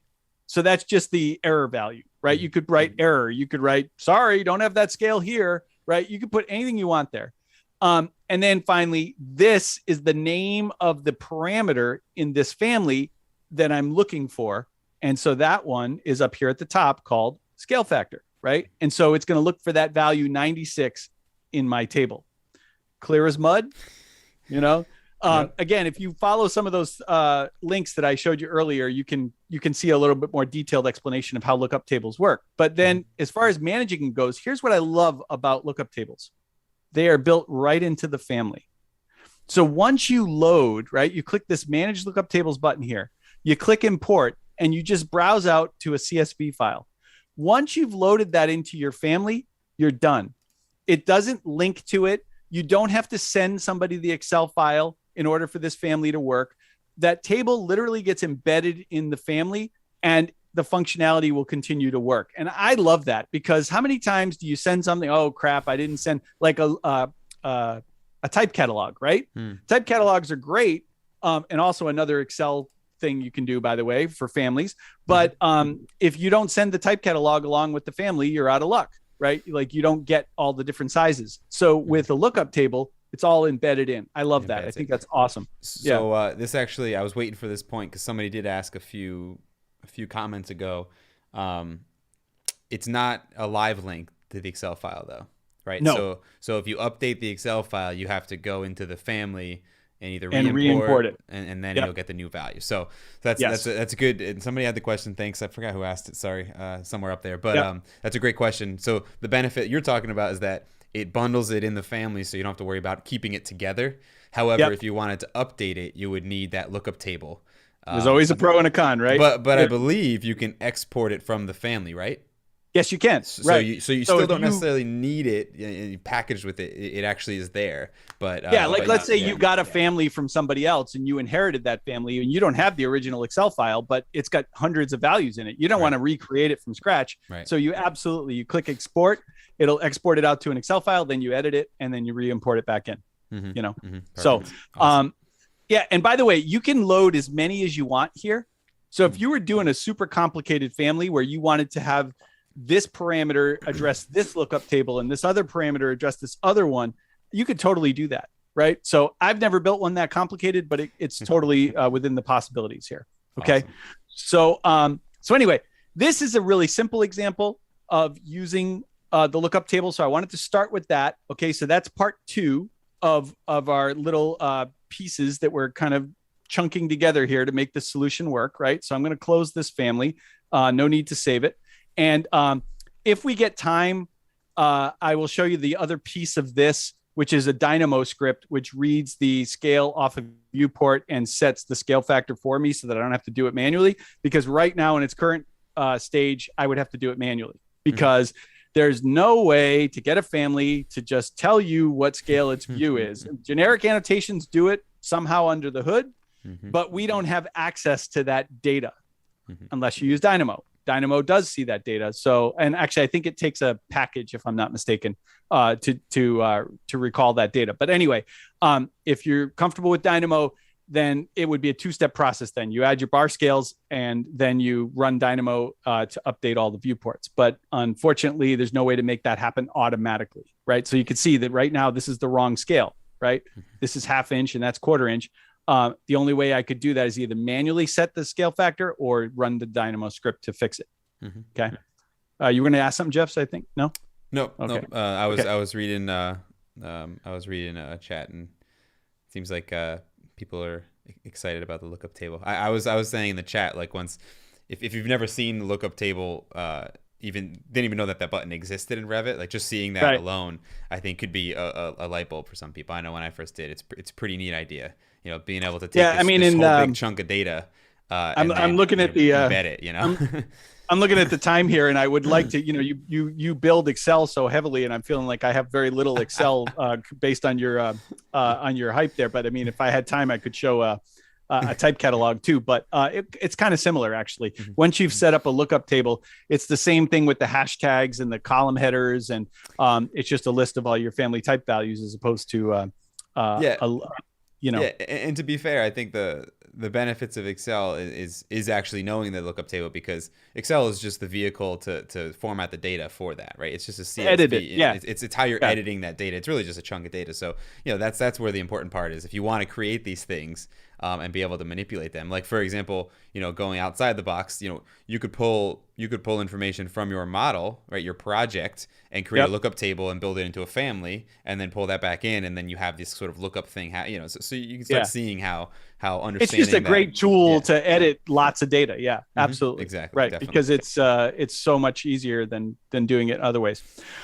So that's just the error value, right? You could write error. You could write, sorry, don't have that scale here, right? You could put anything you want there. And then finally, this is the name of the parameter in this family that I'm looking for. And so that one is up here at the top called scale factor, right? And so it's going to look for that value 96 in my table. Clear as mud, Again, if you follow some of those links that I showed you earlier, you can see a little bit more detailed explanation of how lookup tables work. But then as far as managing goes, here's what I love about lookup tables. They are built right into the family. So once you load, right, you click this Manage Lookup Tables button here, you click Import, and you just browse out to a CSV file. Once you've loaded that into your family, you're done. It doesn't link to it. You don't have to send somebody the Excel file in order for this family to work. That table literally gets embedded in the family, and the functionality will continue to work. And I love that, because how many times do you send something? Oh crap, I didn't send, like a type catalog, right? Type catalogs are great. And also another Excel thing you can do, by the way, for families. But if you don't send the type catalog along with the family, you're out of luck, right? Like you don't get all the different sizes. So with a lookup table, it's all embedded in. I love that. I think that's awesome. So this actually, I was waiting for this point because somebody did ask a few comments ago. It's not a live link to the Excel file though, right? No. So if you update the Excel file, you have to go into the family and either re-import it, and then you'll get the new value. So that's good. And somebody had the question. Thanks. I forgot who asked it. Sorry, somewhere up there. But that's a great question. So the benefit you're talking about is that it bundles it in the family, so you don't have to worry about keeping it together. However, if you wanted to update it, you would need that lookup table. There's always a pro and a con, right? But I believe you can export it from the family, right? Yes, you can. So you still don't necessarily need it packaged with it. It actually is there. But let's say you got a family from somebody else and you inherited that family and you don't have the original Excel file, but it's got hundreds of values in it. You don't want to recreate it from scratch. Right. So you click export. It'll export it out to an Excel file. Then you edit it and then you re-import it back in. So, awesome. And by the way, you can load as many as you want here. So if you were doing a super complicated family where you wanted to have this parameter address this lookup table and this other parameter address this other one, you could totally do that, right? So I've never built one that complicated, but it's totally within the possibilities here. Okay. Awesome. So anyway, this is a really simple example of using the lookup table. So I wanted to start with that. Okay. So that's part 2 of our little pieces that we're kind of chunking together here to make the solution work, right? So I'm going to close this family. No need to save it. And if we get time, I will show you the other piece of this, which is a Dynamo script, which reads the scale off of viewport and sets the scale factor for me so that I don't have to do it manually. Because right now in its current stage, I would have to do it manually because there's no way to get a family to just tell you what scale its view is. Generic annotations do it somehow under the hood, but we don't have access to that data unless you use Dynamo. Dynamo does see that data. So, and actually, I think it takes a package, if I'm not mistaken, to recall that data. But anyway, if you're comfortable with Dynamo, then it would be a 2-step process. Then you add your bar scales and then you run Dynamo to update all the viewports. But unfortunately, there's no way to make that happen automatically, right? So you can see that right now, this is the wrong scale, right? This is 1/2 inch and that's 1/4 inch. The only way I could do that is either manually set the scale factor or run the Dynamo script to fix it. Okay. You were going to ask something, Jeff? I think no. Okay. I was reading a chat and it seems like people are excited about the lookup table. I was saying in the chat, like, once if you've never seen the lookup table, didn't even know that button existed in Revit, like just seeing that alone, I think could be a light bulb for some people. I know when I first did, it's a pretty neat idea. Being able to take this whole big chunk of data. I'm looking at the embed it. I'm looking at the time here, and I would like to. You build Excel so heavily, and I'm feeling like I have very little Excel based on your hype there. But I mean, if I had time, I could show a type catalog too. But it's kind of similar actually. Once you've set up a lookup table, it's the same thing with the hashtags and the column headers, and it's just a list of all your family type values as opposed to and to be fair, I think the benefits of Excel is actually knowing the lookup table, because Excel is just the vehicle to format the data for that, right? It's just a CSV. Edit it. It's how you're editing that data. It's really just a chunk of data. So that's where the important part is. If you want to create these things, and be able to manipulate them. Like for example, going outside the box, you could pull information from your model, right, your project, and create a lookup table and build it into a family, and then pull that back in, and then you have this sort of lookup thing. So you can start seeing how understanding. It's just a great tool to edit lots of data. Yeah, absolutely. Exactly. Right, definitely. because it's so much easier than doing it other ways.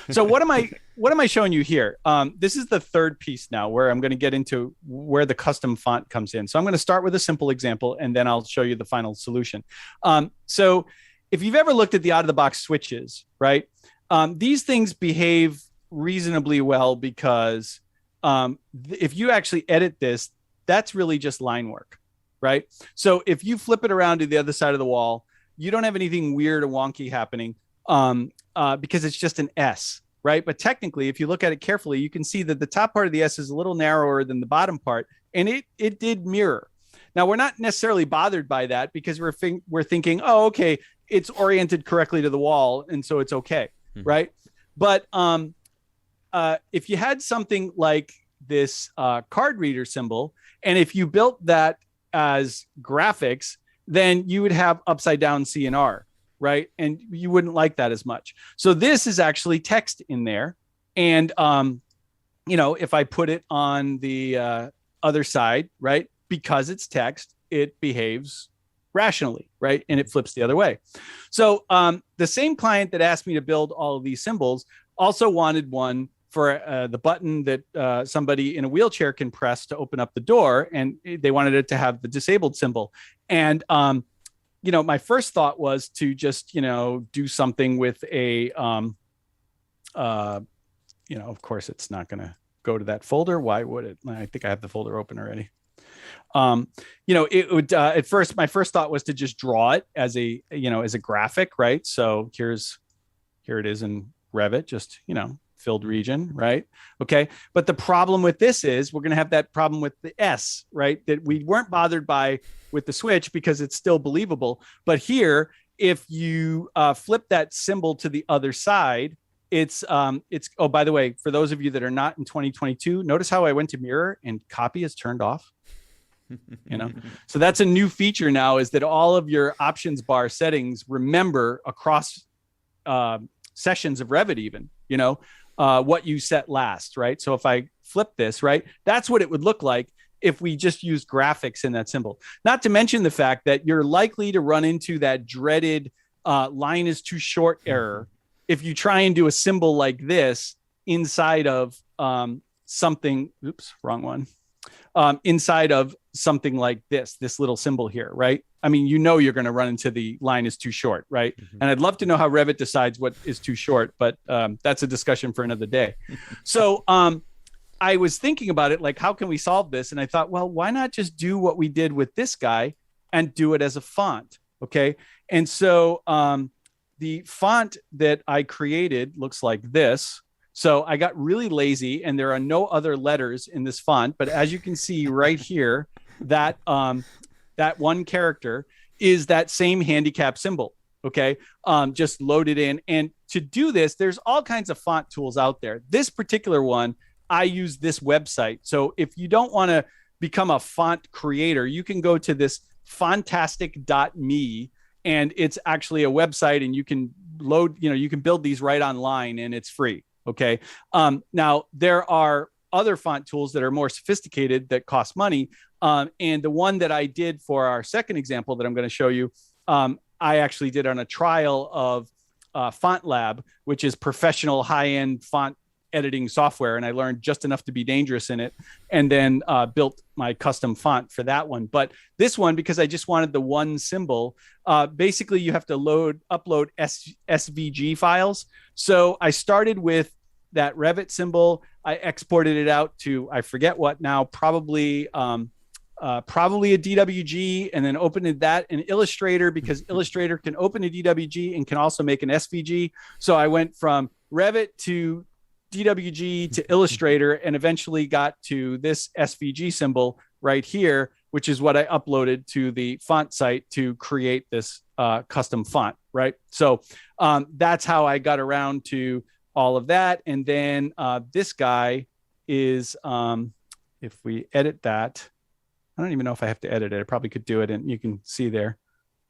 So what am I showing you here? This is the third piece now, where I'm going to get into where the custom font comes in. So I'm going to start with a simple example, and then I'll show you the final solution. So if you've ever looked at the out-of-the-box switches, right, these things behave reasonably well because if you actually edit this, that's really just line work, right? So if you flip it around to the other side of the wall, you don't have anything weird or wonky happening because it's just an S, right? But technically, if you look at it carefully, you can see that the top part of the S is a little narrower than the bottom part, and it did mirror. Now, we're not necessarily bothered by that because we're thinking, oh, okay, it's oriented correctly to the wall, and so it's okay, right? But if you had something like this card reader symbol, and if you built that as graphics, then you would have upside down C&R, right? And you wouldn't like that as much. So this is actually text in there. And, if I put it on the other side, right, because it's text, it behaves rationally, right? And it flips the other way. So the same client that asked me to build all of these symbols also wanted one for the button that somebody in a wheelchair can press to open up the door. And they wanted it to have the disabled symbol. And, my first thought was to just, do something with a, of course, it's not going to go to that folder. Why would it? I think I have the folder open already. It would, at first, my first thought was to just draw it as a graphic, right? So here it is in Revit, just, filled region, right? Okay. But the problem with this is we're going to have that problem with the S, right? That we weren't bothered by with the switch because it's still believable. But here, if you flip that symbol to the other side, it's, oh, by the way, for those of you that are not in 2022, notice how I went to mirror and copy is turned off. So that's a new feature now, is that all of your options bar settings remember across sessions of Revit, even, what you set last, right? So if I flip this, right, that's what it would look like if we just used graphics in that symbol. Not to mention the fact that you're likely to run into that dreaded line is too short error if you try and do a symbol like this inside of something, oops, wrong one, inside of something like this little symbol here, right? I mean, you're going to run into the line is too short, right? And I'd love to know how Revit decides what is too short, but that's a discussion for another day. So I was thinking about it, like, how can we solve this? And I thought, well, why not just do what we did with this guy and do it as a font, okay? And so the font that I created looks like this. So I got really lazy, and there are no other letters in this font. But as you can see right here, that that one character is that same handicap symbol. Okay, just load it in. And to do this, there's all kinds of font tools out there. This particular one, I use this website. So if you don't want to become a font creator, you can go to this fantastic.me, and it's actually a website, and you can load, you can build these right online, and it's free. Okay. Now there are other font tools that are more sophisticated that cost money. And the one that I did for our second example that I'm going to show you, I actually did on a trial of Font Lab, which is professional high-end font editing software. And I learned just enough to be dangerous in it, and then built my custom font for that one. But this one, because I just wanted the one symbol, basically you have to upload SVG files. So I started with that Revit symbol. I exported it out to, I forget what now, probably a DWG, and then opened that in Illustrator, because Illustrator can open a DWG and can also make an SVG. So I went from Revit to DWG to Illustrator, and eventually got to this SVG symbol right here, which is what I uploaded to the font site to create this custom font, right? So that's how I got around to all of that. And then this guy is, if we edit that, I don't even know if I have to edit it. I probably could do it, and you can see there.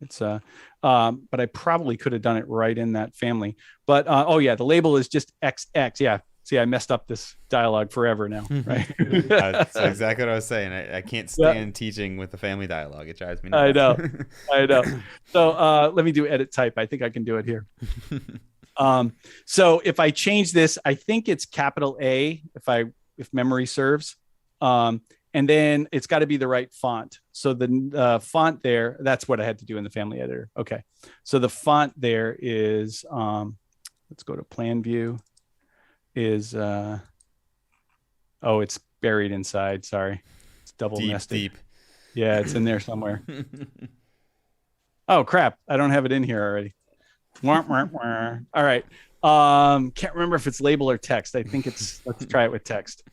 It's but I probably could have done it right in that family. But oh yeah, the label is just XX. Yeah. See, I messed up this dialogue forever now, right? That's exactly what I was saying. I can't stand teaching with the family dialogue. It drives me nuts. I know. So let me do edit type. I think I can do it here. So if I change this, I think it's capital A if memory serves. And then it's got to be the right font. So the font there, that's what I had to do in the family editor. Okay. So the font there is, let's go to plan view, is, it's buried inside. Sorry. It's double nested. Deep. Yeah, it's in there somewhere. Oh, crap. I don't have it in here already. All right. Can't remember if it's label or text. I think let's try it with text.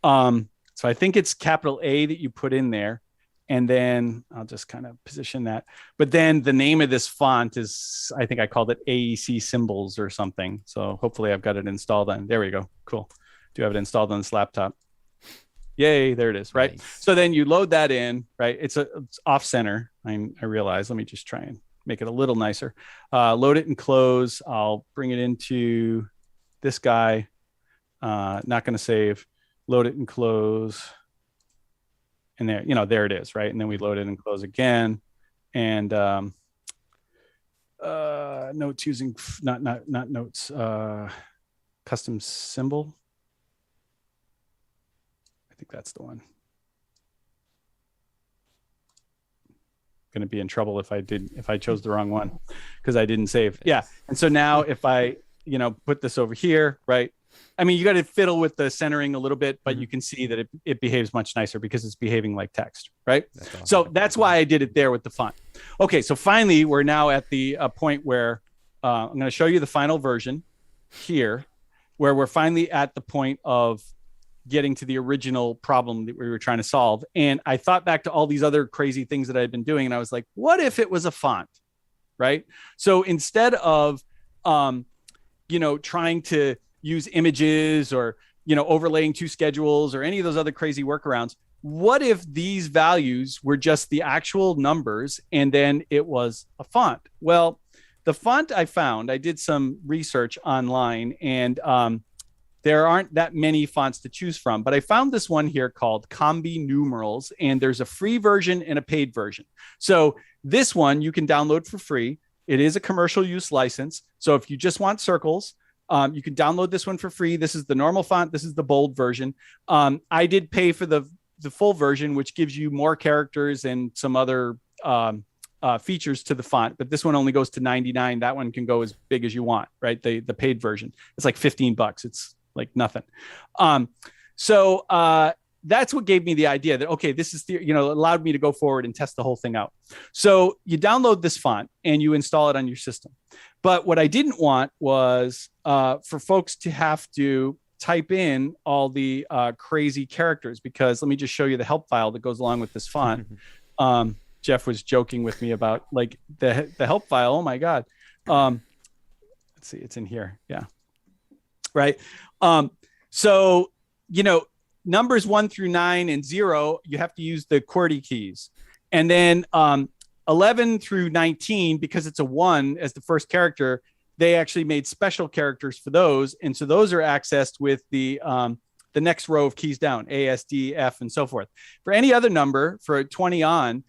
So I think it's capital A that you put in there, and then I'll just kind of position that. But then the name of this font is, I think I called it AEC Symbols or something. So hopefully I've got it installed on. There we go. Cool. Do have it installed on this laptop. Yay, there it is. Right. Nice. So then you load that in, right? It's off center. I realize. Let me just try and make it a little nicer. Load it and close. I'll bring it into this guy. Not going to save. Load it and close. And there, there it is, right? And then we load it and close again. And notes using, not notes, custom symbol. I think that's the one. Going to be in trouble if I chose the wrong one because I didn't save. Yeah. And so now if I, put this over here, right? I mean, you got to fiddle with the centering a little bit, but you can see that it behaves much nicer because it's behaving like text, right? That's awesome. So that's why I did it there with the font. Okay, so finally, we're now at the point where I'm going to show you the final version here, where we're finally at the point of getting to the original problem that we were trying to solve. And I thought back to all these other crazy things that I had been doing, and I was like, what if it was a font, right? So instead of, trying to use images or, overlaying two schedules or any of those other crazy workarounds. What if these values were just the actual numbers and then it was a font? Well, the font I found, I did some research online, and there aren't that many fonts to choose from, but I found this one here called Combi Numerals, and there's a free version and a paid version. So this one you can download for free. It is a commercial use license. So if you just want circles, you can download this one for free. This is the normal font. This is the bold version. I did pay for the full version, which gives you more characters and some other features to the font. But this one only goes to 99. That one can go as big as you want, right? The paid version. It's like $15. It's like nothing. So that's what gave me the idea that, okay, this is allowed me to go forward and test the whole thing out. So you download this font and you install it on your system. But what I didn't want was for folks to have to type in all the crazy characters, because let me just show you the help file that goes along with this font. Jeff was joking with me about like the help file. Oh my God. Let's see, it's in here. Yeah. Right. So, numbers 1 through 9 and 0, you have to use the QWERTY keys. And then 11 through 19, because it's a 1 as the first character, they actually made special characters for those. And so those are accessed with the next row of keys down, A, S, D, F, and so forth. For any other number, for 20 on,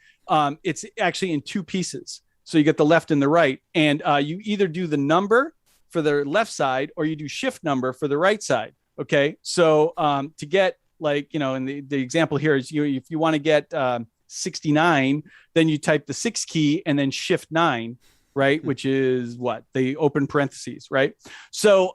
it's actually in two pieces. So you get the left and the right. And you either do the number for the left side or you do shift number for the right side. Okay. So to get and the example here is if you want to get 69, then you type the 6 key and then shift 9, right? Which is what? The open parentheses, right? So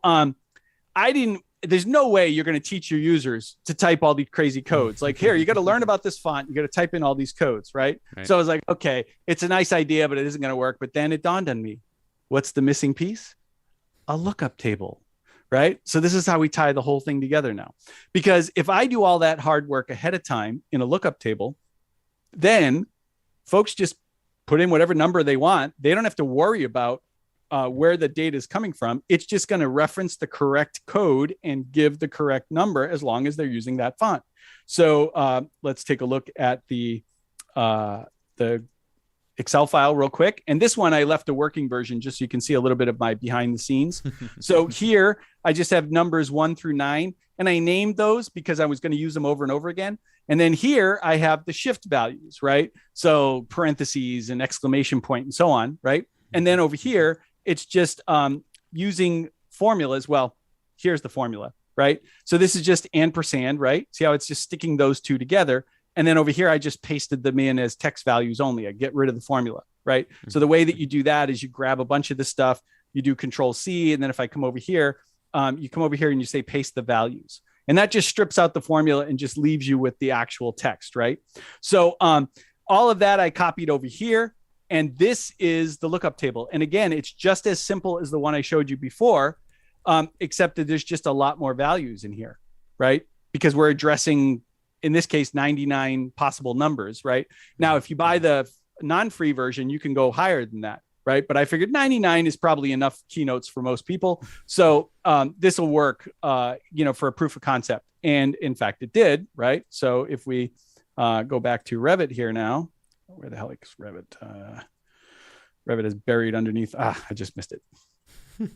there's no way you're going to teach your users to type all these crazy codes. Like here, you got to learn about this font. You got to type in all these codes, right? So I was like, okay, it's a nice idea, but it isn't going to work. But then it dawned on me, what's the missing piece? A lookup table. Right? So this is how we tie the whole thing together now. Because if I do all that hard work ahead of time in a lookup table, then folks just put in whatever number they want. They don't have to worry about where the data is coming from. It's just going to reference the correct code and give the correct number as long as they're using that font. So let's take a look at the the Excel file real quick. And this one, I left a working version just so you can see a little bit of my behind the scenes. So here, I just have numbers 1 through 9, and I named those because I was going to use them over and over again. And then here I have the shift values, right? So parentheses and exclamation point and so on, right? And then over here, it's just using formulas. Well, here's the formula, right? So this is just ampersand, right? See how it's just sticking those two together. And then over here, I just pasted them in as text values only. I get rid of the formula, right? So the way that you do that is you grab a bunch of this stuff, you do Control C, and then if I come over here, you come over here and you say paste the values. And that just strips out the formula and just leaves you with the actual text, right? So all of that I copied over here. And this is the lookup table. And again, it's just as simple as the one I showed you before, except that there's just a lot more values in here, right? Because we're addressing, in this case, 99 possible numbers, right? Now, if you buy the non-free version, you can go higher than that, right? But I figured 99 is probably enough keynotes for most people. So this will work, for a proof of concept. And in fact, it did, right? So if we go back to Revit here now, where the hell is Revit? Revit is buried underneath. I just missed it.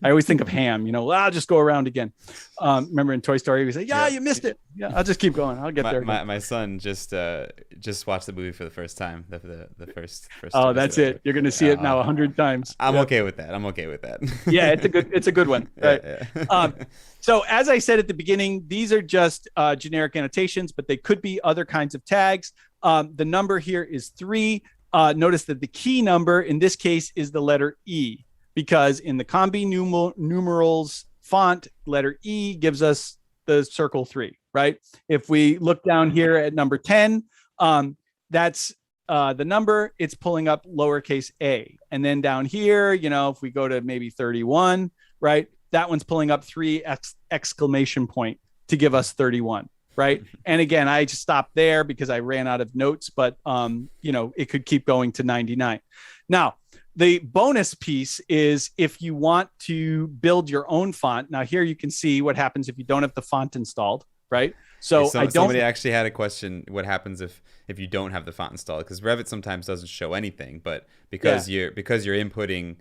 I always think of Ham, I'll just go around again. Remember in Toy Story, we say, you missed it. Yeah, I'll just keep going. I'll get there. My son just watched the movie for the first time. The first. Oh, that's it. You're going to see it now 100 times. I'm okay with that. Yeah, it's a good one. Right. Yeah. So as I said at the beginning, these are just generic annotations, but they could be other kinds of tags. The number here is 3. Notice that the key number in this case is the letter E, because in the combi numerals font, letter E gives us the circle 3, right? If we look down here at number 10, that's the number, it's pulling up lowercase a. And then down here, if we go to maybe 31, right? That one's pulling up 3 exclamation point to give us 31. Right. And again, I just stopped there because I ran out of notes, but, it could keep going to 99. Now, the bonus piece is if you want to build your own font. Now, here you can see what happens if you don't have the font installed. Right. So somebody actually had a question. What happens if you don't have the font installed? Because Revit sometimes doesn't show anything, but because you're inputting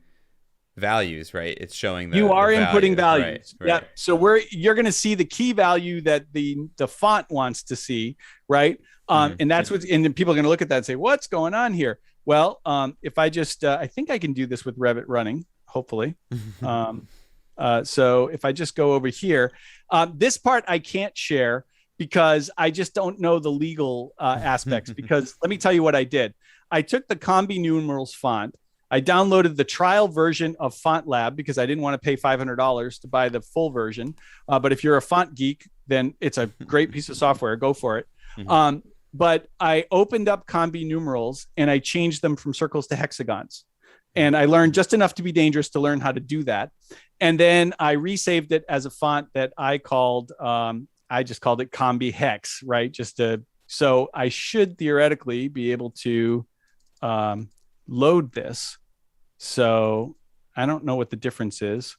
values, right? It's showing that you are inputting values. Right. Yeah. So you're going to see the key value that the font wants to see, right? And that's and then people are going to look at that and say, what's going on here? Well, if I just, I think I can do this with Revit running, hopefully. So if I just go over here, this part I can't share because I just don't know the legal aspects. Because let me tell you what I did. I took the combi numerals font. I downloaded the trial version of Font Lab because I didn't want to pay $500 to buy the full version. But if you're a font geek, then it's a great piece of software. Go for it. But I opened up combi numerals and I changed them from circles to hexagons. And I learned just enough to be dangerous to learn how to do that. And then I resaved it as a font that I called, I just called it combi hex, right? So I should theoretically be able to load this. So I don't know what the difference is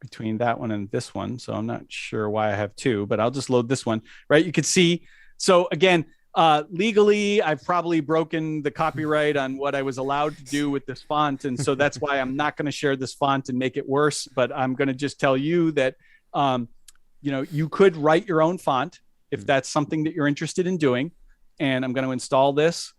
between that one and this one. So I'm not sure why I have 2, but I'll just load this one, right? You could see. So again, legally, I've probably broken the copyright on what I was allowed to do with this font. And so that's why I'm not going to share this font and make it worse. But I'm going to just tell you that, you could write your own font if that's something that you're interested in doing. And I'm going to install this.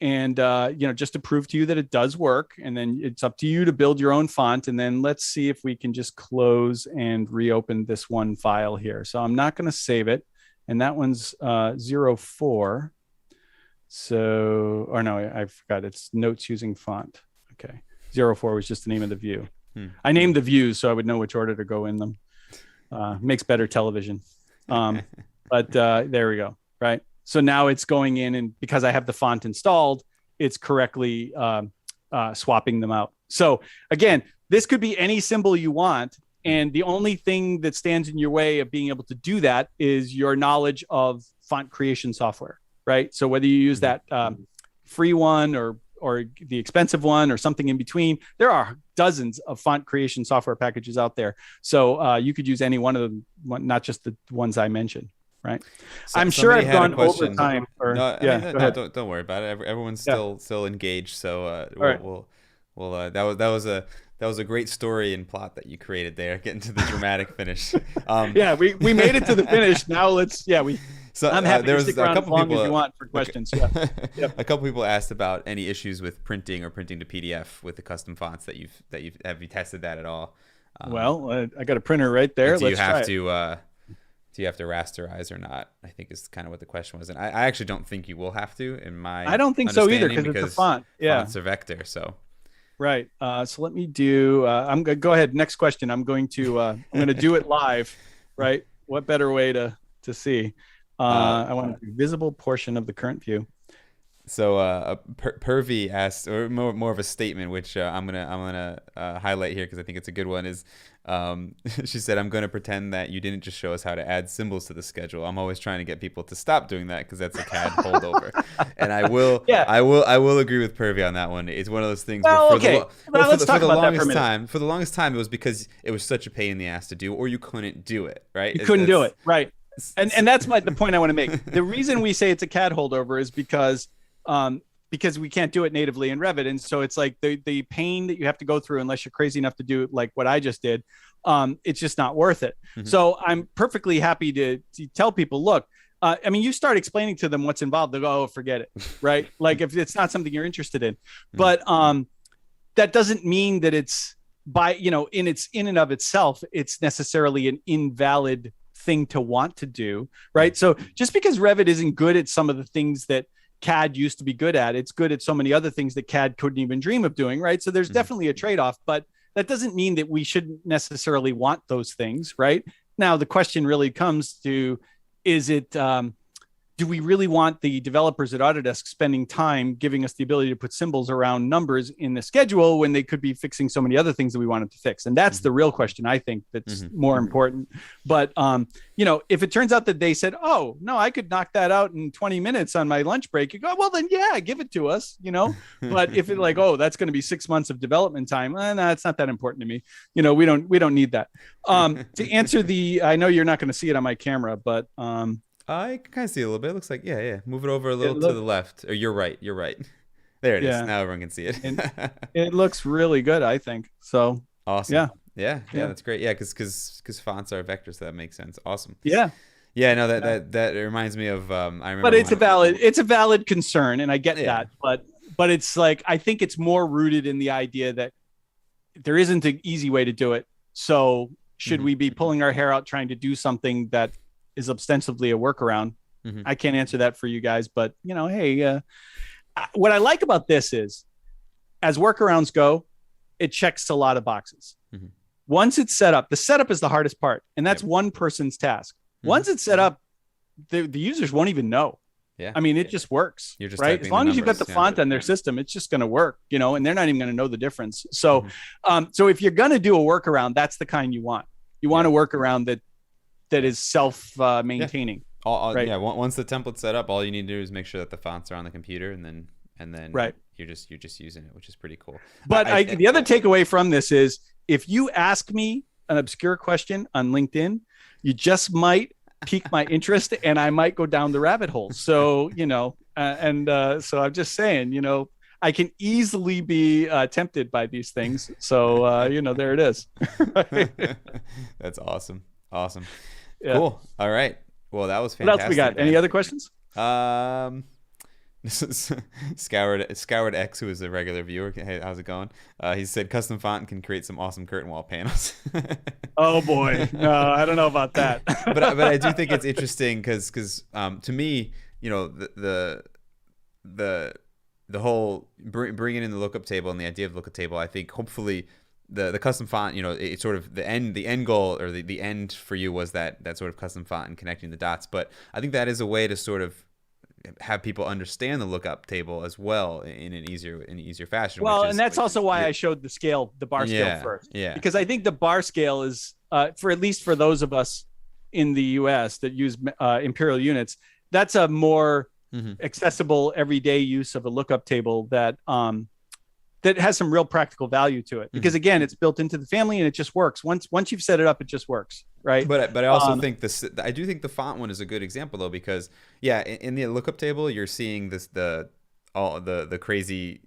And, just to prove to you that it does work. And then it's up to you to build your own font. And then let's see if we can just close and reopen this one file here. So I'm not going to save it. And that one's 04. So, or no, I forgot. It's notes using font. Okay. 04 was just the name of the view. I named the views so I would know which order to go in them. Makes better television. But there we go. Right. So now it's going in, and because I have the font installed, it's correctly swapping them out. So again, this could be any symbol you want. And the only thing that stands in your way of being able to do that is your knowledge of font creation software, right? So whether you use that free one or the expensive one or something in between, there are dozens of font creation software packages out there. So you could use any one of them, not just the ones I mentioned. right? So, I'm sure somebody I've had a gone question. over time. Or No, I yeah, mean, go ahead. don't worry about it. Everyone's Yeah. still engaged. So All right. that was a great story and plot that you created there, getting to the dramatic finish. Yeah, we made it to the finish. Now let's So I'm happy there to was stick a around as couple long people as you want for questions. Yeah. Yep. A couple people asked about any issues with printing or printing to PDF with the custom fonts that you've have you tested that at all? Well, I got a printer right there. Do Let's try it. do you have to rasterize or not? I think is kind of what the question was, and I actually don't think you will have to. In my I don't think so either because it's a font. Yeah, fonts are vector, so. Right. So let me do. I'm gonna go ahead. Next question. I'm going to do it live. Right. What better way to see? I want to do visible portion of the current view. So Pervy asked, or more of a statement, which I'm gonna highlight here because I think it's a good one. Is she said, "I'm gonna pretend that you didn't just show us how to add symbols to the schedule. I'm always trying to get people to stop doing that because that's a CAD holdover." And I will agree with Pervy on that one. It's one of those things. Well, for okay. Let's talk about that for a minute. For the longest time, it was because it was such a pain in the ass to do, or you couldn't do it. Right? You couldn't do it. Right. And that's the point I want to make. The reason we say it's a CAD holdover is because we can't do it natively in Revit. And so it's like the pain that you have to go through, unless you're crazy enough to do like what I just did, it's just not worth it. Mm-hmm. So I'm perfectly happy to tell people, look, I mean, you start explaining to them what's involved, they'll go, oh, forget it, right? Like if it's not something you're interested in. Mm-hmm. But that doesn't mean that it's in and of itself, it's necessarily an invalid thing to want to do, right? So just because Revit isn't good at some of the things that CAD used to be good at, it's good at so many other things that CAD couldn't even dream of doing, right? So there's definitely a trade-off, but that doesn't mean that we shouldn't necessarily want those things, right? Now, the question really comes to, is it, do we really want the developers at Autodesk spending time giving us the ability to put symbols around numbers in the schedule when they could be fixing so many other things that we wanted to fix? And that's the real question, I think, that's more important. But, if it turns out that they said, oh, no, I could knock that out in 20 minutes on my lunch break, you go, well, then, yeah, give it to us, But if it's like, oh, that's going to be 6 months of development time, no, it's not that important to me. We don't need that. To answer I know you're not going to see it on my camera, but I can kind of see it a little bit. It looks like, yeah. Move it over a little to the left. Or you're right. There it is. Now everyone can see it. It looks really good, I think. So awesome. Yeah, that's great. Yeah, because fonts are vectors, so that makes sense. Awesome. Yeah. Yeah, no, that reminds me of I remember. But it's a valid concern, and I get that. But it's like, I think it's more rooted in the idea that there isn't an easy way to do it. So should we be pulling our hair out trying to do something that is ostensibly a workaround? I can't answer that for you guys, but hey, what I like about this is, as workarounds go, it checks a lot of boxes. Once it's set up, the setup is the hardest part, and that's one person's task. Once it's set up, the users won't even know. Yeah, I mean, it just works. You're just right. As long as you've got the font on their system, it's just going to work. And they're not even going to know the difference. So, so if you're going to do a workaround, that's the kind you want. You want a workaround that is self-maintaining. Right? Yeah. Once the template's set up, all you need to do is make sure that the fonts are on the computer, and then right. you're just using it, which is pretty cool. But the other takeaway from this is, if you ask me an obscure question on LinkedIn, you just might pique my interest, and I might go down the rabbit hole. So so I'm just saying, I can easily be tempted by these things. So there it is. That's awesome. Yeah. Cool. All right. Well, that was fantastic. What else we got? Any other questions? This is Scoured X, who is a regular viewer. Hey, how's it going? He said custom font can create some awesome curtain wall panels. Oh boy, no, I don't know about that. but I do think it's interesting because to me, the whole bringing in the lookup table and the idea of lookup table, I think hopefully the custom font, it's sort of the end goal, or the end for you was that sort of custom font and connecting the dots. But I think that is a way to sort of have people understand the lookup table as well in an easier fashion. Well, and that's also why I showed the bar scale first. Yeah. Because I think the bar scale is at least for those of us in the US that use imperial units, that's a more accessible everyday use of a lookup table that that has some real practical value to it, because again, it's built into the family and it just works. Once you've set it up, it just works, right? But I also think I do think the font one is a good example though, because yeah, in the lookup table you're seeing all the crazy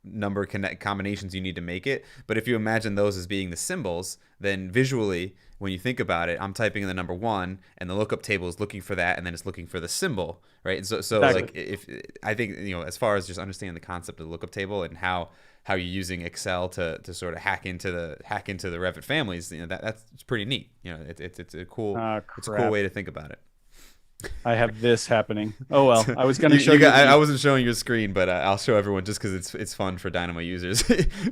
number combinations you need to make it. But if you imagine those as being the symbols, then visually when you think about it, I'm typing in the number 1 and the lookup table is looking for that, and then it's looking for the symbol, right? And so exactly. Like if I think as far as just understanding the concept of the lookup table and how you're using Excel to sort of hack into the Revit families, that's pretty neat. It's a cool way to think about it. I have this happening. Oh well, I was going to show you. I wasn't showing your screen, but I'll show everyone just because it's fun for Dynamo users.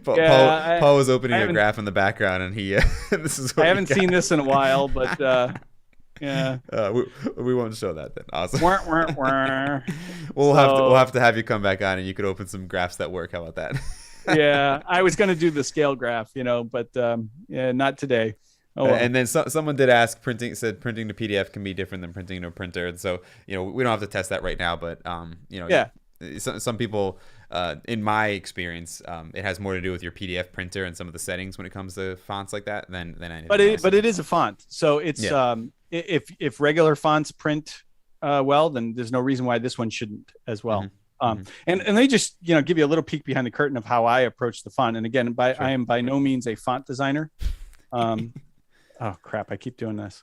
Paul was opening a graph in the background, and he this is. What I haven't seen this in a while, but yeah. We won't show that then. Awesome. We'll have to have you come back on, and you could open some graphs that work. How about that? Yeah, I was going to do the scale graph, but yeah, not today. Oh, well. And then someone did ask, printing to PDF can be different than printing to a printer. And so, we don't have to test that right now, but, yeah. Some people, in my experience, it has more to do with your PDF printer and some of the settings when it comes to fonts like that than anything else. But it is a font. So it's, if regular fonts print well, then there's no reason why this one shouldn't as well. Mm-hmm. And they just, give you a little peek behind the curtain of how I approach the font. And again, I am by no means a font designer. Oh crap! I keep doing this.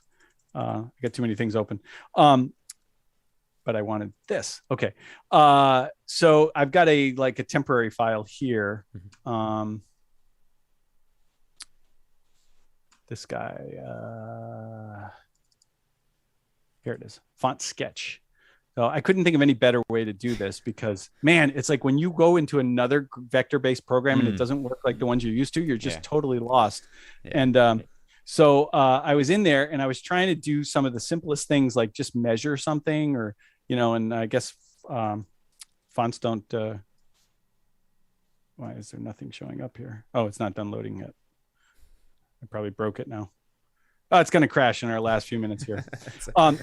I got too many things open. But I wanted this. Okay. So I've got a temporary file here. This guy. Here it is. Font sketch. So I couldn't think of any better way to do this, because man, it's like when you go into another vector-based program and it doesn't work like the ones you're used to, you're just totally lost. Yeah. And so I was in there and I was trying to do some of the simplest things, like just measure something, or, and I guess fonts don't, why is there nothing showing up here? Oh, it's not done loading yet. I probably broke it now. Oh, it's going to crash in our last few minutes here.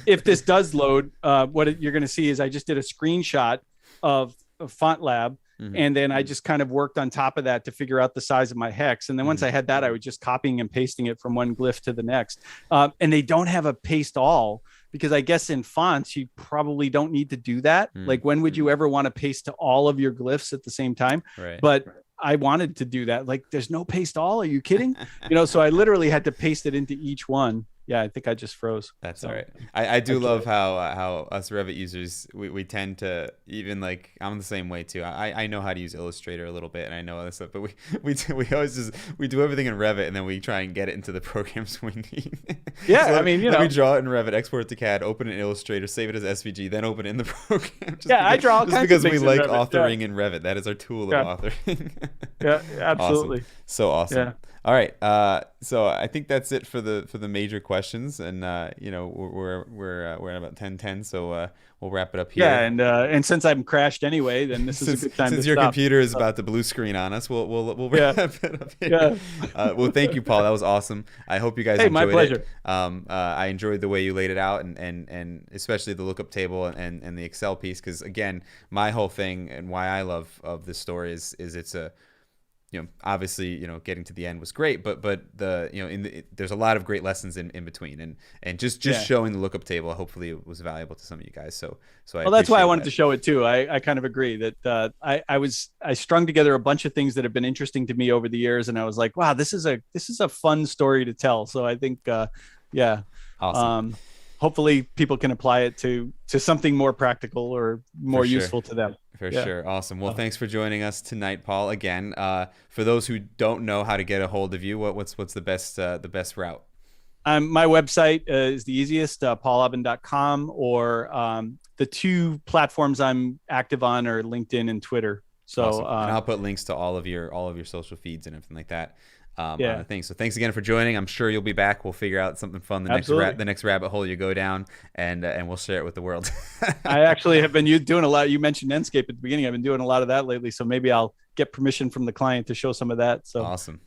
If this does load, what you're going to see is I just did a screenshot of Font Lab. Mm-hmm. And then I just kind of worked on top of that to figure out the size of my hex. And then once I had that, I was just copying and pasting it from one glyph to the next. And they don't have a paste all, because I guess in fonts, you probably don't need to do that. Mm-hmm. Like, when would you ever want to paste to all of your glyphs at the same time? Right. But I wanted to do that. Like, there's no paste all. Are you kidding? So I literally had to paste it into each one. Yeah, I think I just froze. That's all right. I do love how us Revit users, we tend to, even like, I'm the same way too. I know how to use Illustrator a little bit, and I know this stuff, but we always we do everything in Revit, and then we try and get it into the programs we need. Yeah, so we draw it in Revit, export it to CAD, open it in Illustrator, save it as SVG, then open it in the program. I draw all kinds of things because we like in Revit, authoring in Revit. That is our tool of authoring. Yeah, absolutely. Awesome. So awesome. Yeah. All right. So I think that's it for the major questions, and we're at about 10:10, so we'll wrap it up here. Yeah, and since I'm crashed anyway, then this is a good time to stop. Since your computer is about to blue screen on us, we'll wrap it up here. Yeah. Well, thank you, Paul. That was awesome. I hope you guys enjoyed my pleasure. It. I enjoyed the way you laid it out, and especially the lookup table and the Excel piece, because again, my whole thing and why I love of this story is it's a obviously, getting to the end was great, but there's a lot of great lessons in between, and just showing the lookup table, hopefully it was valuable to some of you guys. So that's why I wanted to show it too. I kind of agree that I strung together a bunch of things that have been interesting to me over the years, and I was like, wow, this is a fun story to tell. So I think, awesome. Hopefully people can apply it to something more practical or more useful to them. For sure. Awesome. Well, thanks for joining us tonight, Paul. Again, for those who don't know how to get a hold of you, what's the best route? My website is the easiest, paulaubin.com, or the two platforms I'm active on are LinkedIn and Twitter. So awesome. And I'll put links to all of your social feeds and everything like that. So thanks again for joining. I'm sure you'll be back. We'll figure out something fun the next rabbit hole you go down, and we'll share it with the world. I actually have been doing a lot. You mentioned Enscape at the beginning. I've been doing a lot of that lately, so maybe I'll get permission from the client to show some of that. So awesome.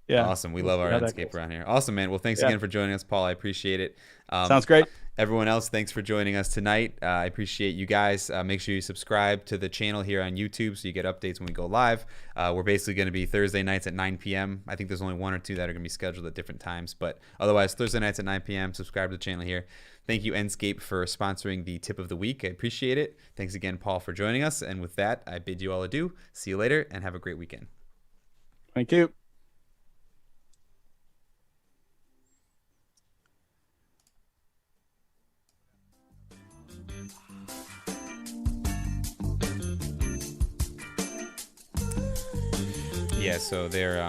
Yeah. Awesome. We love our Enscape around here. Awesome, man. Well, thanks again for joining us, Paul. I appreciate it. Sounds great. Everyone else, thanks for joining us tonight. I appreciate you guys. Make sure you subscribe to the channel here on YouTube so you get updates when we go live. We're basically going to be Thursday nights at 9 p.m. I think there's only 1 or 2 that are going to be scheduled at different times. But otherwise, Thursday nights at 9 p.m. Subscribe to the channel here. Thank you, Enscape, for sponsoring the tip of the week. I appreciate it. Thanks again, Paul, for joining us. And with that, I bid you all adieu. See you later and have a great weekend. Thank you. Yeah, so they're